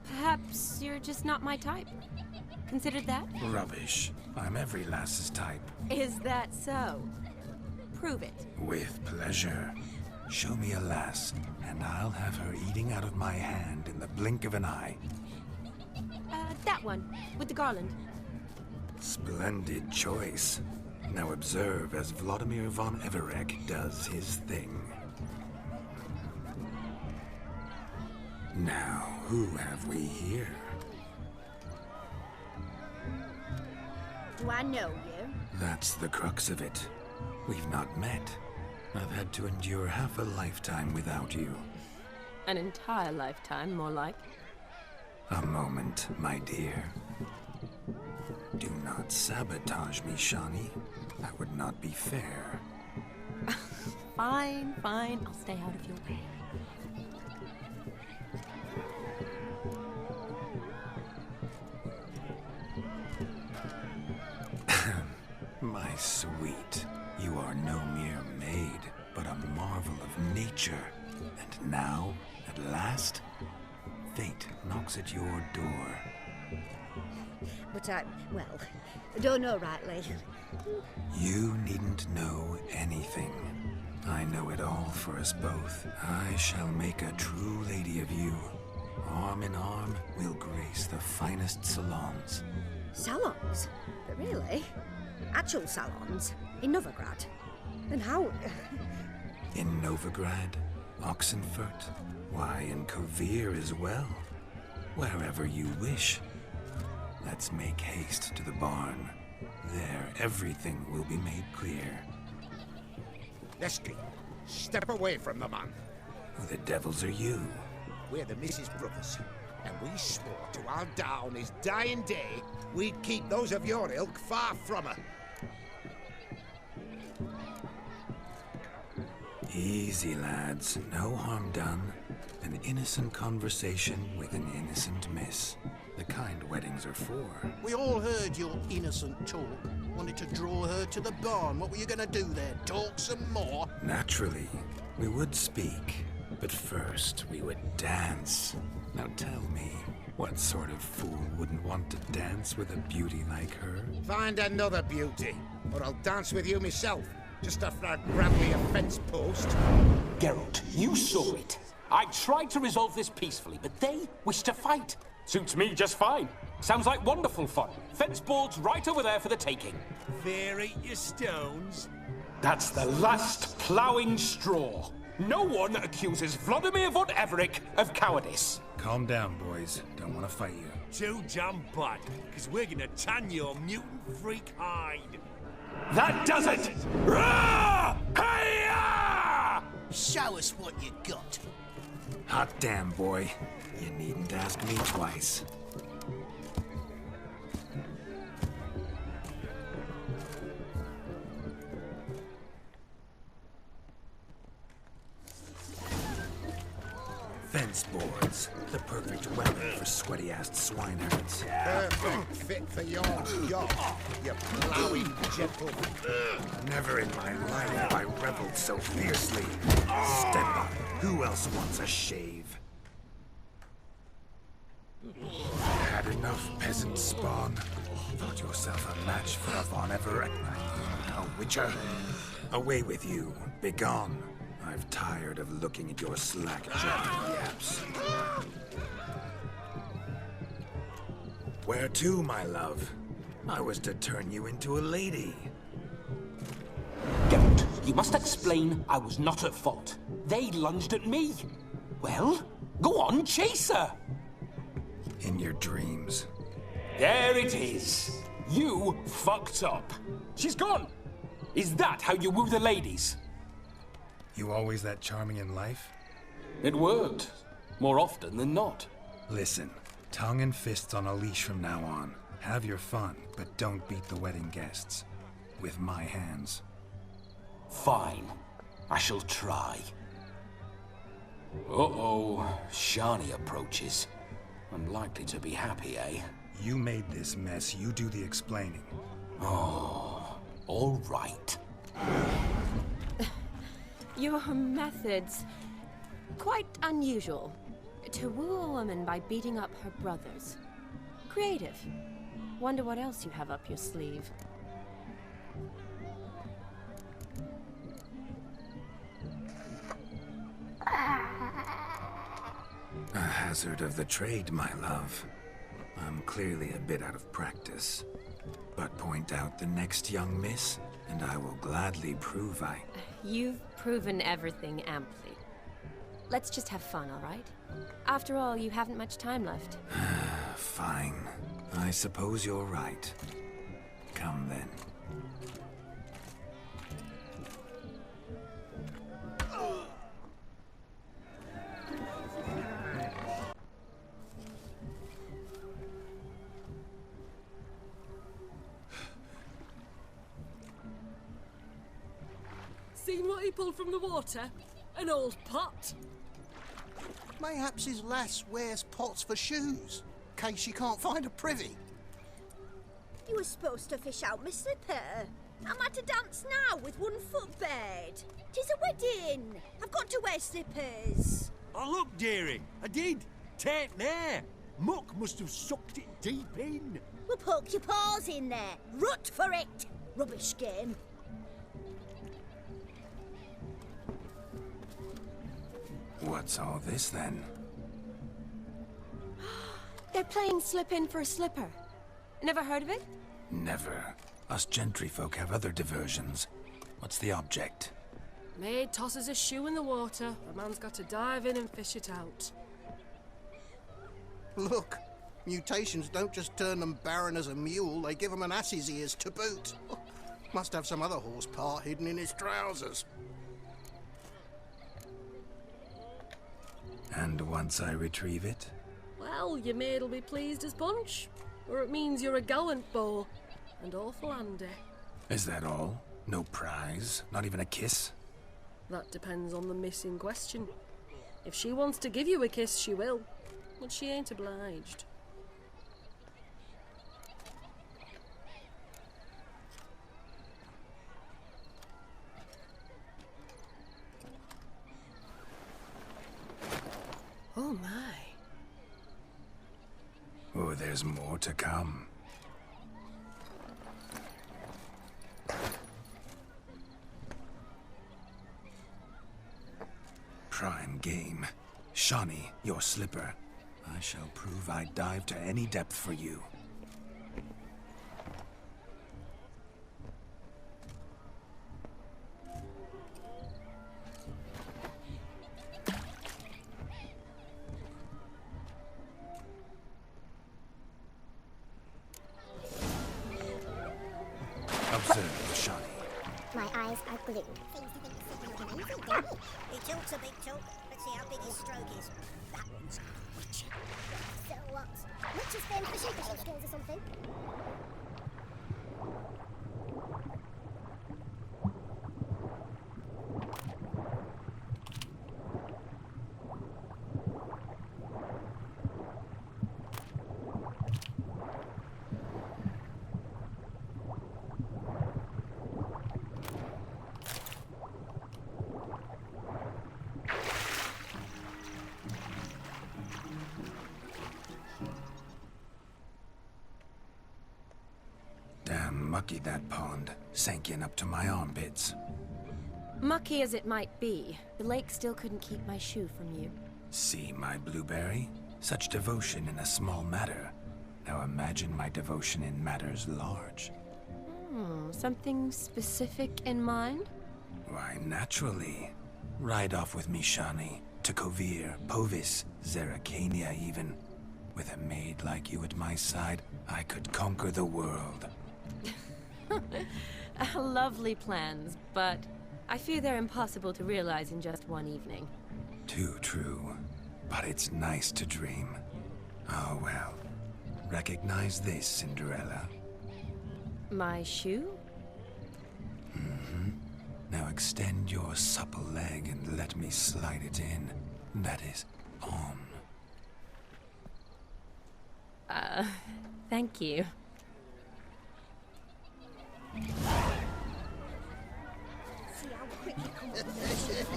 Perhaps you're just not my type. Considered that? Rubbish. I'm every lass's type. Is that so? Prove it. With pleasure. Show me a lass, and I'll have her eating out of my hand in the blink of an eye. That one, with the garland. Splendid choice. Now observe as Vladimir von Everek does his thing. Now, who have we here? Do I know you? That's the crux of it. We've not met. I've had to endure half a lifetime without you. An entire lifetime, more like. A moment, my dear. Do not sabotage me, Shani. That would not be fair. Fine, fine. I'll stay out of your way. My sweet, you are no mere maid, but a marvel of nature. And now, at last, fate knocks at your door. But well, I don't know rightly. You needn't know anything. I know it all for us both. I shall make a true lady of you. Arm in arm, we'll grace the finest salons. Salons? But really? Actual salons? In Novigrad? And how... In Novigrad, Oxenfurt, why, in Kovir as well. Wherever you wish. Let's make haste to the barn. There, everything will be made clear. Lesky, step away from the man. Who the devils are you? We're the Mrs. Brothers, and we swore to our down his dying day we'd keep those of your ilk far from her. Easy, lads. No harm done. An innocent conversation with an innocent miss. The kind weddings are for. We all heard your innocent talk. Wanted to draw her to the barn. What were you going to do there? Talk some more? Naturally, we would speak. But first, we would dance. Now tell me, what sort of fool wouldn't want to dance with a beauty like her? Find another beauty, or I'll dance with you myself. Just after I grab me a fence post. Geralt, you saw it. I tried to resolve this peacefully, but they wish to fight. Suits me just fine. Sounds like wonderful fun. Fence boards right over there for the taking. Fair eat your stones. That's the last ploughing straw. No one accuses Vladimir von Everett of cowardice. Calm down, boys. Don't want to fight you. Too damn bad, because we're gonna tan your mutant freak hide. That does it! Rah! Hey-ya! Show us what you got. Hot damn, boy. You needn't ask me twice. Fence boards. The perfect weapon for sweaty-assed swineherds. Perfect fit for your job, you ploughing gentleman. Never in my life have I reveled so fiercely. Step up. Who else wants a shave? Had enough, peasant spawn. Thought yourself a match for a Von Everett. A witcher. Away with you. Begone. I've tired of looking at your slack-jawed yaps. Where to, my love? I was to turn you into a lady. Geralt, you must explain I was not at fault. They lunged at me. Well, go on, chase her. In your dreams. There it is. You fucked up. She's gone. Is that how you woo the ladies? You always that charming in life? It worked. More often than not. Listen, tongue and fists on a leash from now on. Have your fun, but don't beat the wedding guests. With my hands. Fine. I shall try. Uh-oh. Shani approaches. I'm likely to be happy, eh? You made this mess. You do the explaining. Oh, all right. Your methods... quite unusual. To woo a woman by beating up her brothers. Creative. Wonder what else you have up your sleeve. A hazard of the trade, my love. I'm clearly a bit out of practice. But point out the next young miss, and I will gladly prove I... You've proven everything amply. Let's just have fun, all right? After all, you haven't much time left. Fine. I suppose you're right. Come then. Seen what he pulled from the water? An old pot. Mayhaps his lass wears pots for shoes, in case she can't find a privy. You were supposed to fish out my slipper. I'm at a dance now with one foot bared. 'Tis a wedding. I've got to wear slippers. Oh, look, dearie, I did. Take there. Muck must have sucked it deep in. Well, poke your paws in there. Rut for it. Rubbish game. What's all this then? They're playing slip in for a slipper. Never heard of it? Never. Us gentry folk have other diversions. What's the object? Maid tosses a shoe in the water. A man's got to dive in and fish it out. Look, mutations don't just turn them barren as a mule, they give them an ass's ears to boot. Must have some other horse part hidden in his trousers. And once I retrieve it? Well, your maid'll be pleased as punch. Or it means you're a gallant beau. And awful handy. Is that all? No prize? Not even a kiss? That depends on the miss in question. If she wants to give you a kiss, she will. But she ain't obliged. Oh my. Oh, there's more to come. Prime game. Shawnee, your slipper. I shall prove I dive to any depth for you. Observe, Shawnee. My eyes are glued. He tilts a big tilt. Let's see how big his stroke is. That one's Witcher. So what? Witches been fishing skills or something? Damn mucky that pond. Sank in up to my armpits. Mucky as it might be, the lake still couldn't keep my shoe from you. See my blueberry? Such devotion in a small matter. Now imagine my devotion in matters large. Something specific in mind? Why, naturally. Ride off with me, Shawnee. To Kovir, Povis, Zeracania even. With a maid like you at my side, I could conquer the world. Lovely plans, but I fear they're impossible to realize in just one evening. Too true. But it's nice to dream. Oh well. Recognize this, Cinderella. My shoe? Mm-hmm. Now extend your supple leg and let me slide it in. That is, on. Thank you.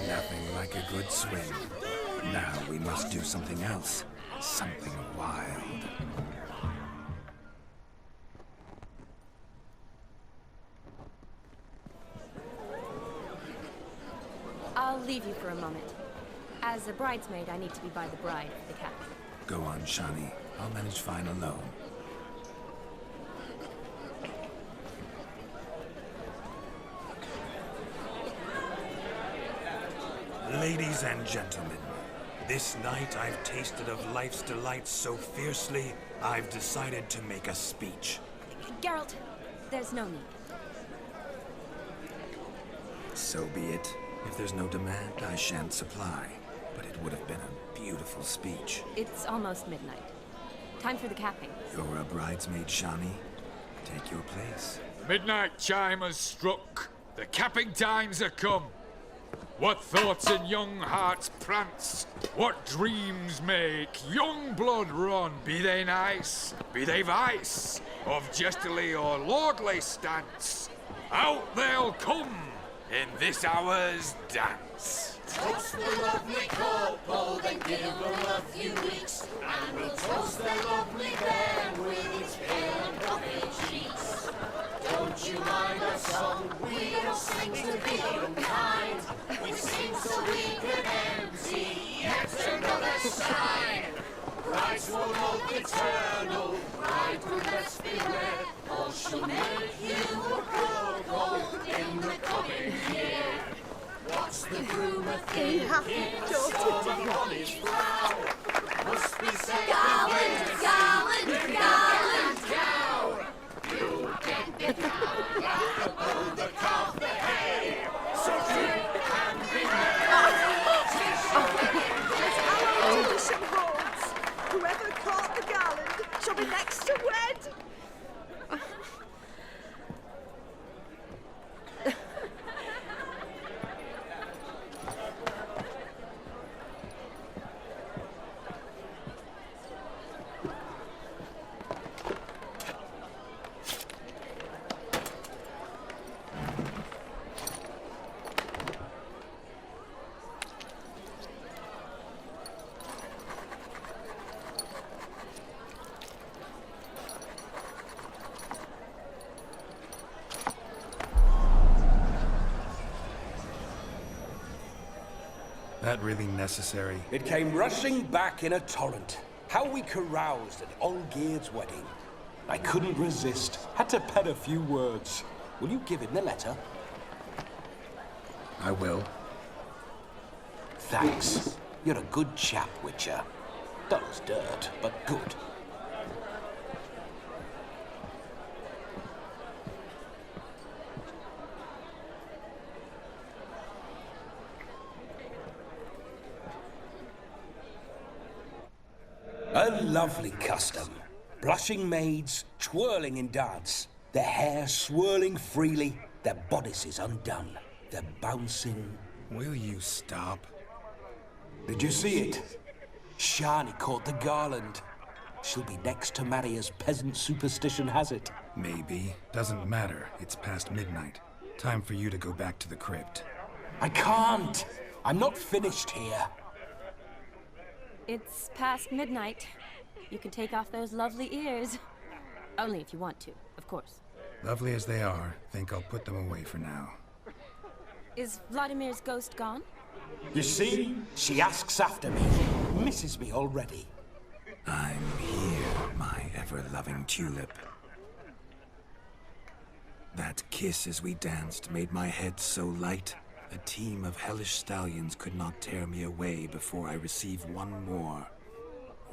Nothing like a good swim. Now we must do something else. Something wild. I'll leave you for a moment. As a bridesmaid, I need to be by the bride for the captain. Go on, Shawnee. I'll manage fine alone. Ladies and gentlemen, this night I've tasted of life's delights so fiercely, I've decided to make a speech. Geralt, there's no need. So be it. If there's no demand, I shan't supply. But it would have been a beautiful speech. It's almost midnight. Time for the capping. You're a bridesmaid, Shawnee. Take your place. The midnight chime has struck. The capping times are come. What thoughts in young hearts prance? What dreams make young blood run? Be they nice, be they vice, of jestily or lordly stance, out they'll come in this hour's dance. Toast the lovely couple, then give them a few weeks, and we'll toast the lovely bairn with its pale and puffy cheeks. Don't you mind our song? We don't sing to be unkind. We sing so we can empty yet another side. Brides will love eternal, bride will best beware, or she'll make you a go-go in the coming year. What's the groom a thinking? On his brow must be said. Garland, garland, garland, cow. You get the cow, above the calf, the hay. So drink and be merry. Tradition holds. Whoever caught the garland shall be next to wed. That really necessary? It came rushing back in a torrent. How we caroused at Olgierd's wedding. I couldn't resist. Had to pen a few words. Will you give him the letter? I will. Thanks. You're a good chap, Witcher. Dull as dirt, but good. A lovely custom. Blushing maids, twirling in dance. Their hair swirling freely, their bodices undone. They're bouncing. Will you stop? Did you see it? Shani caught the garland. She'll be next to marry as peasant superstition has it. Maybe. Doesn't matter. It's past midnight. Time for you to go back to the crypt. I can't. I'm not finished here. It's past midnight. You can take off those lovely ears. Only if you want to, of course. Lovely as they are, think I'll put them away for now. Is Vladimir's ghost gone? You see? She asks after me. Misses me already. I'm here, my ever-loving tulip. That kiss as we danced made my head so light. A team of hellish stallions could not tear me away before I receive one more.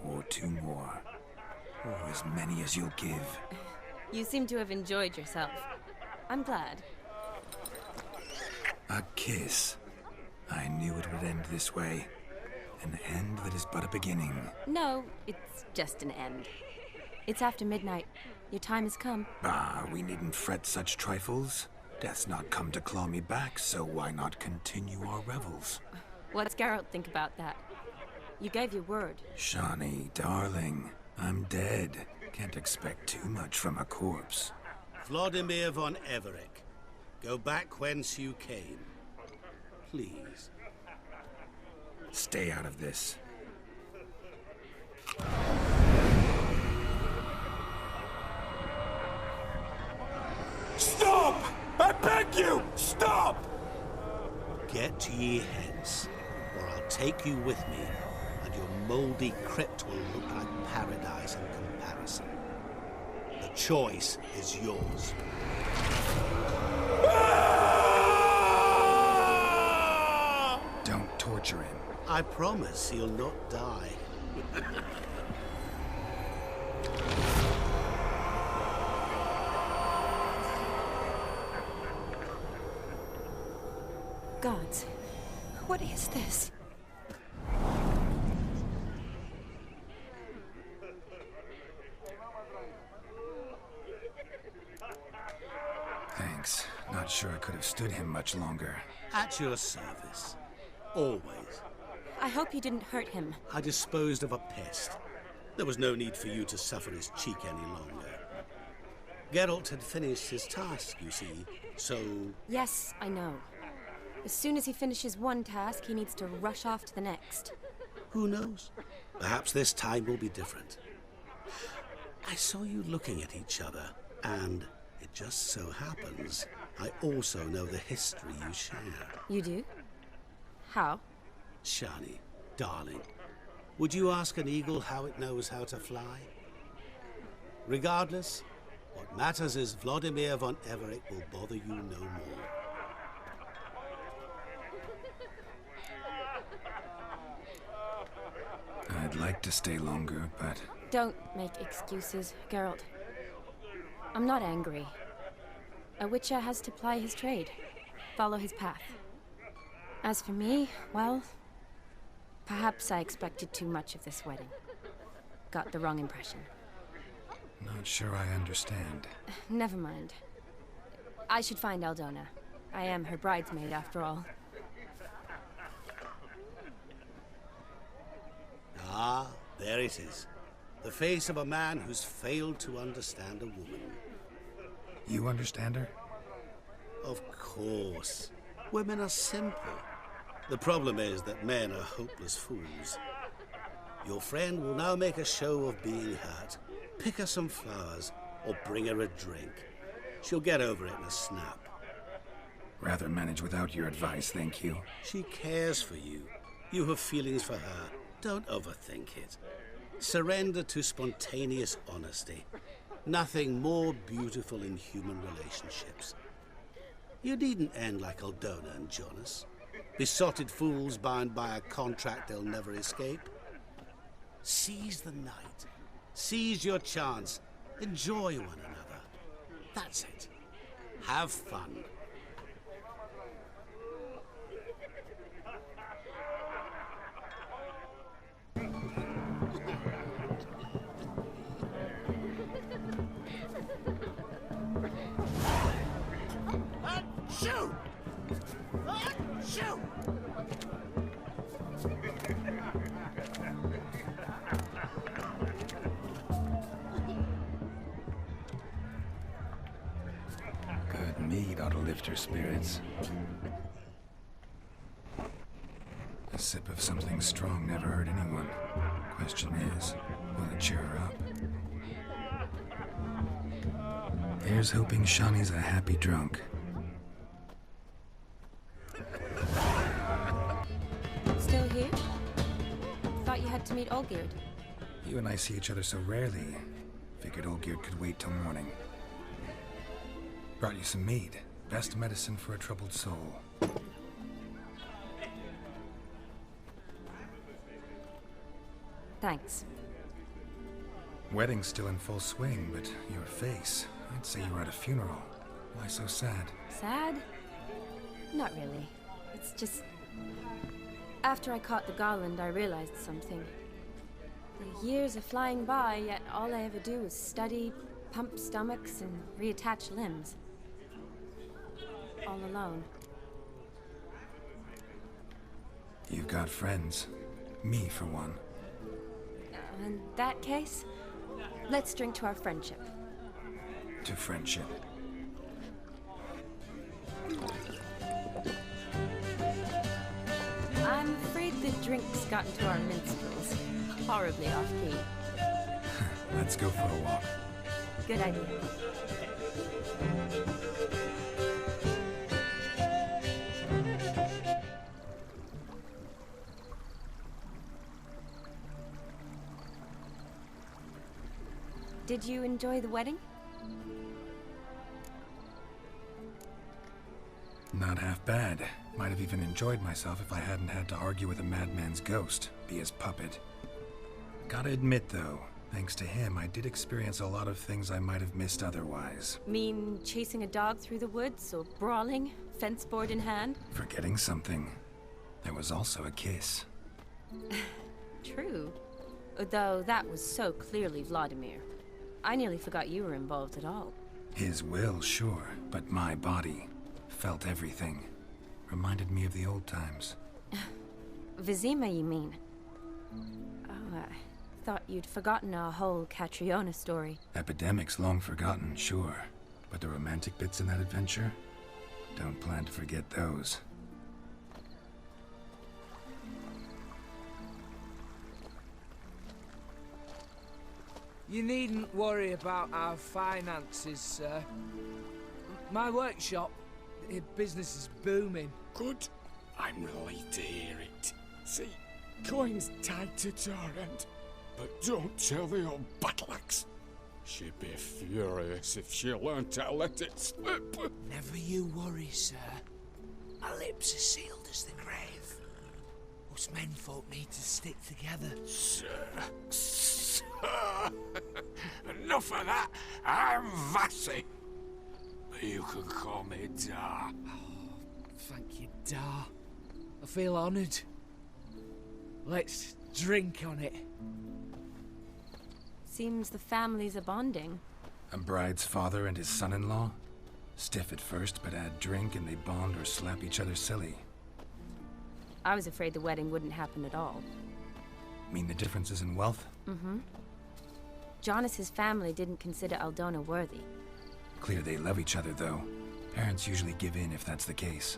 Or two more. Or as many as you'll give. You seem to have enjoyed yourself. I'm glad. A kiss. I knew it would end this way. An end that is but a beginning. No, it's just an end. It's after midnight. Your time has come. Ah, we needn't fret such trifles. Death's not come to claw me back, so why not continue our revels? What's Geralt think about that? You gave your word. Shani, darling, I'm dead. Can't expect too much from a corpse. Vladimir von Everec, go back whence you came. Please. Stay out of this. Stop! I beg you! Stop! Get ye hence, or I'll take you with me, and your mouldy crypt will look like paradise in comparison. The choice is yours. Don't torture him. I promise he'll not die. Gods, what is this? Thanks. Not sure I could have stood him much longer. At your service. Always. I hope you didn't hurt him. I disposed of a pest. There was no need for you to suffer his cheek any longer. Geralt had finished his task, you see, so... Yes, I know. As soon as he finishes one task, he needs to rush off to the next. Who knows? Perhaps this time will be different. I saw you looking at each other, and it just so happens I also know the history you share. You do? How? Shani, darling, would you ask an eagle how it knows how to fly? Regardless, what matters is Vladimir von Everett will bother you no more. I'd like to stay longer, but... Don't make excuses, Geralt. I'm not angry. A witcher has to ply his trade, follow his path. As for me, well, perhaps I expected too much of this wedding. Got the wrong impression. Not sure I understand. Never mind. I should find Aldona. I am her bridesmaid, after all. Ah, there it is. The face of a man who's failed to understand a woman. You understand her? Of course. Women are simple. The problem is that men are hopeless fools. Your friend will now make a show of being hurt, pick her some flowers, or bring her a drink. She'll get over it in a snap. Rather manage without your advice, thank you. She cares for you. You have feelings for her. Don't overthink it. Surrender to spontaneous honesty. Nothing more beautiful in human relationships. You needn't end like Aldona and Jonas. Besotted fools bound by a contract they'll never escape. Seize the night. Seize your chance. Enjoy one another. That's it. Have fun. Shoot! Shoot! Good mead ought to lift her spirits. A sip of something strong never hurt anyone. Question is, will it cheer her up? Here's hoping Shani's a happy drunk. Still here? Thought you had to meet Olgierd. You and I see each other so rarely. Figured Olgierd could wait till morning. Brought you some mead. Best medicine for a troubled soul. Thanks. Wedding's still in full swing, but your face, I'd say you were at a funeral. Why so sad? Sad? Not really. It's just... After I caught the garland, I realized something. The years are flying by, yet all I ever do is study, pump stomachs, and reattach limbs. All alone. You've got friends. Me, for one. In that case, let's drink to our friendship. To friendship. I'm afraid the drinks got into our minstrels. Horribly off-key. Let's go for a walk. Good idea. Did you enjoy the wedding? Not half bad. Might have even enjoyed myself if I hadn't had to argue with a madman's ghost, be his puppet. Gotta admit, though, thanks to him, I did experience a lot of things I might have missed otherwise. Mean chasing a dog through the woods, or brawling, fence board in hand? Forgetting something. There was also a kiss. True. Though that was so clearly Vladimir. I nearly forgot you were involved at all. His will, sure, but my body. felt everything. Reminded me of the old times. Vizima, you mean? Oh, I thought you'd forgotten our whole Catriona story. Epidemics long forgotten, sure. But the romantic bits in that adventure? Don't plan to forget those. You needn't worry about our finances, sir. My workshop, business is booming. Good. I'm relieved to hear it. See, coin's tied to Torrent, but don't tell the old battleaxe. She'd be furious if she learned to let it slip. Never you worry, sir. My lips are sealed as the grave. Us menfolk need to stick together. Sir. Enough of that. I'm Vassy. But you can call me Dar. Oh, thank you, Dar. I feel honoured. Let's drink on it. Seems the families are bonding. A bride's father and his son-in-law? Stiff at first, but add drink and they bond or slap each other silly. I was afraid the wedding wouldn't happen at all. Mean the differences in wealth? Mm-hmm. Jonas's family didn't consider Aldona worthy. Clear they love each other, though. Parents usually give in if that's the case.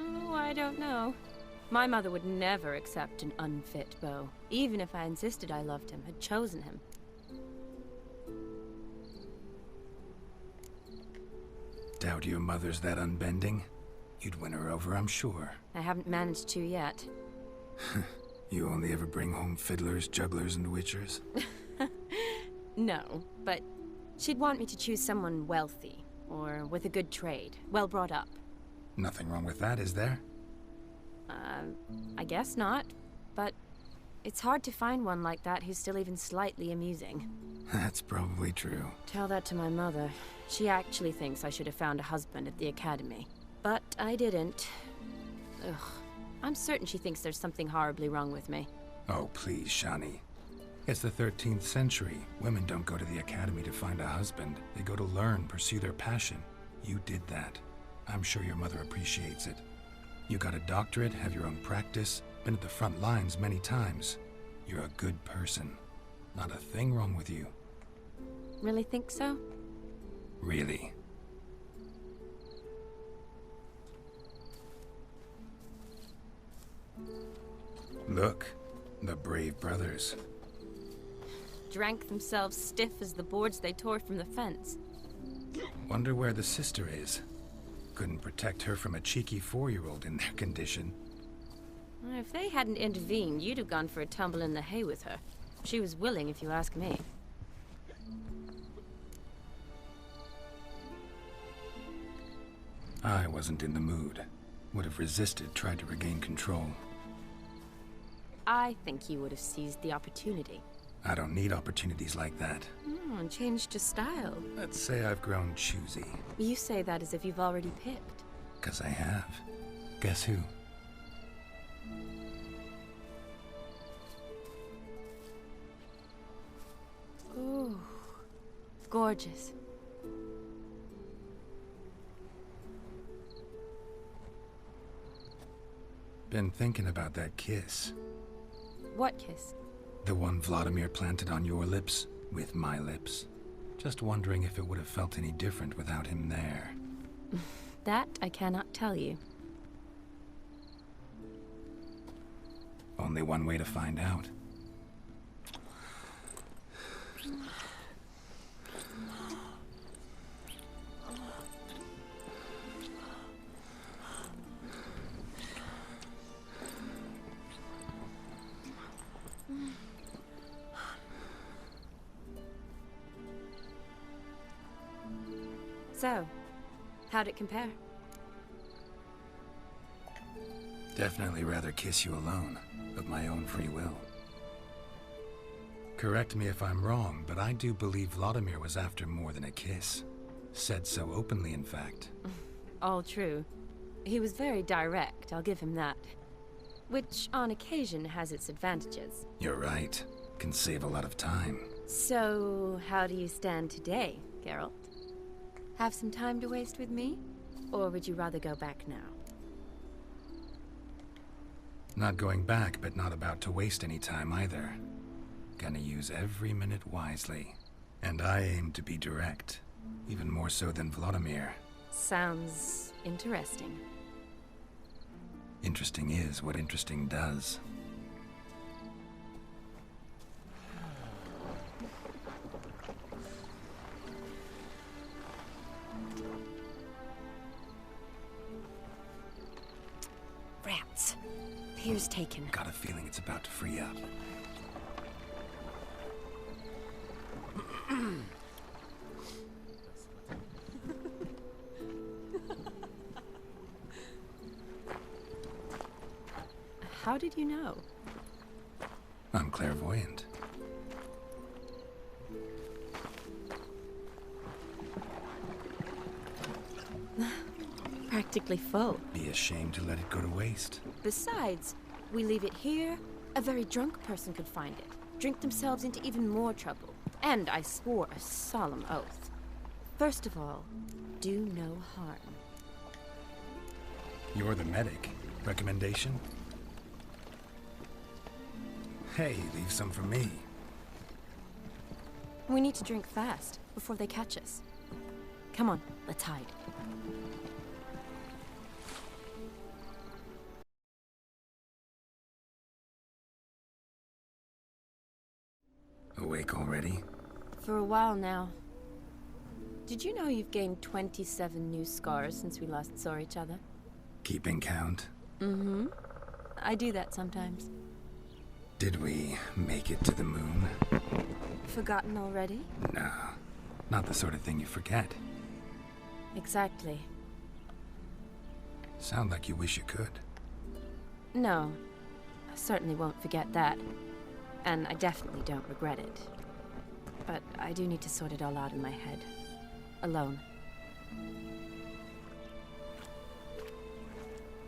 Oh, I don't know. My mother would never accept an unfit beau, even if I insisted I loved him, had chosen him. Doubt your mother's that unbending? You'd win her over, I'm sure. I haven't managed to yet. You only ever bring home fiddlers, jugglers, and witchers? No, but she'd want me to choose someone wealthy, or with a good trade, well brought up. Nothing wrong with that, is there? I guess not, but it's hard to find one like that who's still even slightly amusing. That's probably true. Tell that to my mother. She actually thinks I should have found a husband at the academy. But I didn't. Ugh. I'm certain she thinks there's something horribly wrong with me. Oh, please, Shani. It's the 13th century. Women don't go to the academy to find a husband. They go to learn, pursue their passion. You did that. I'm sure your mother appreciates it. You got a doctorate, have your own practice, been at the front lines many times. You're a good person. Not a thing wrong with you. Really think so? Really. Look, the brave brothers. Drank themselves stiff as the boards they tore from the fence. Wonder where the sister is. Couldn't protect her from a cheeky 4-year-old in their condition. If they hadn't intervened, you'd have gone for a tumble in the hay with her. She was willing, if you ask me. I wasn't in the mood. Would have resisted, tried to regain control. I think you would have seized the opportunity. I don't need opportunities like that. And changed your style. Let's say I've grown choosy. You say that as if you've already picked. 'Cause I have. Guess who? Ooh, gorgeous. Been thinking about that kiss. What kiss? The one Vladimir planted on your lips, with my lips. Just wondering if it would have felt any different without him there. That I cannot tell you. Only one way to find out. So, how'd it compare? Definitely rather kiss you alone, of my own free will. Correct me if I'm wrong, but I do believe Vladimir was after more than a kiss. Said so openly, in fact. All true. He was very direct, I'll give him that. Which, on occasion, has its advantages. You're right. Can save a lot of time. So, how do you stand today, Geralt? Have some time to waste with me? Or would you rather go back now? Not going back, but not about to waste any time either. Gonna use every minute wisely. And I aim to be direct. Even more so than Vladimir. Sounds interesting. Interesting is what interesting does. Rats. Pier's taken. Got a feeling it's about to free up. How did you know? I'm clairvoyant. Practically full. Be ashamed to let it go to waste. Besides, we leave it here, a very drunk person could find it, drink themselves into even more trouble. And I swore a solemn oath. First of all, do no harm. You're the medic. Recommendation? Hey, leave some for me. We need to drink fast, before they catch us. Come on, let's hide. Awake already? For a while now. Did you know you've gained 27 new scars since we last saw each other? Keeping count? Mm-hmm. I do that sometimes. Did we make it to the moon? Forgotten already? No, not the sort of thing you forget. Exactly. Sound like you wish you could. No, I certainly won't forget that. And I definitely don't regret it. But I do need to sort it all out in my head. Alone.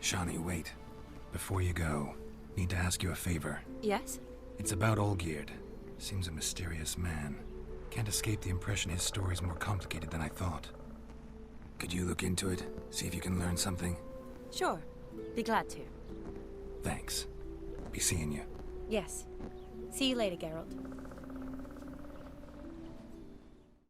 Shani, wait. Before you go, need to ask you a favor. Yes? It's about Olgierd. Seems a mysterious man. Can't escape the impression his story's more complicated than I thought. Could you look into it? See if you can learn something? Sure. Be glad to. Thanks. Be seeing you. Yes. See you later, Geralt.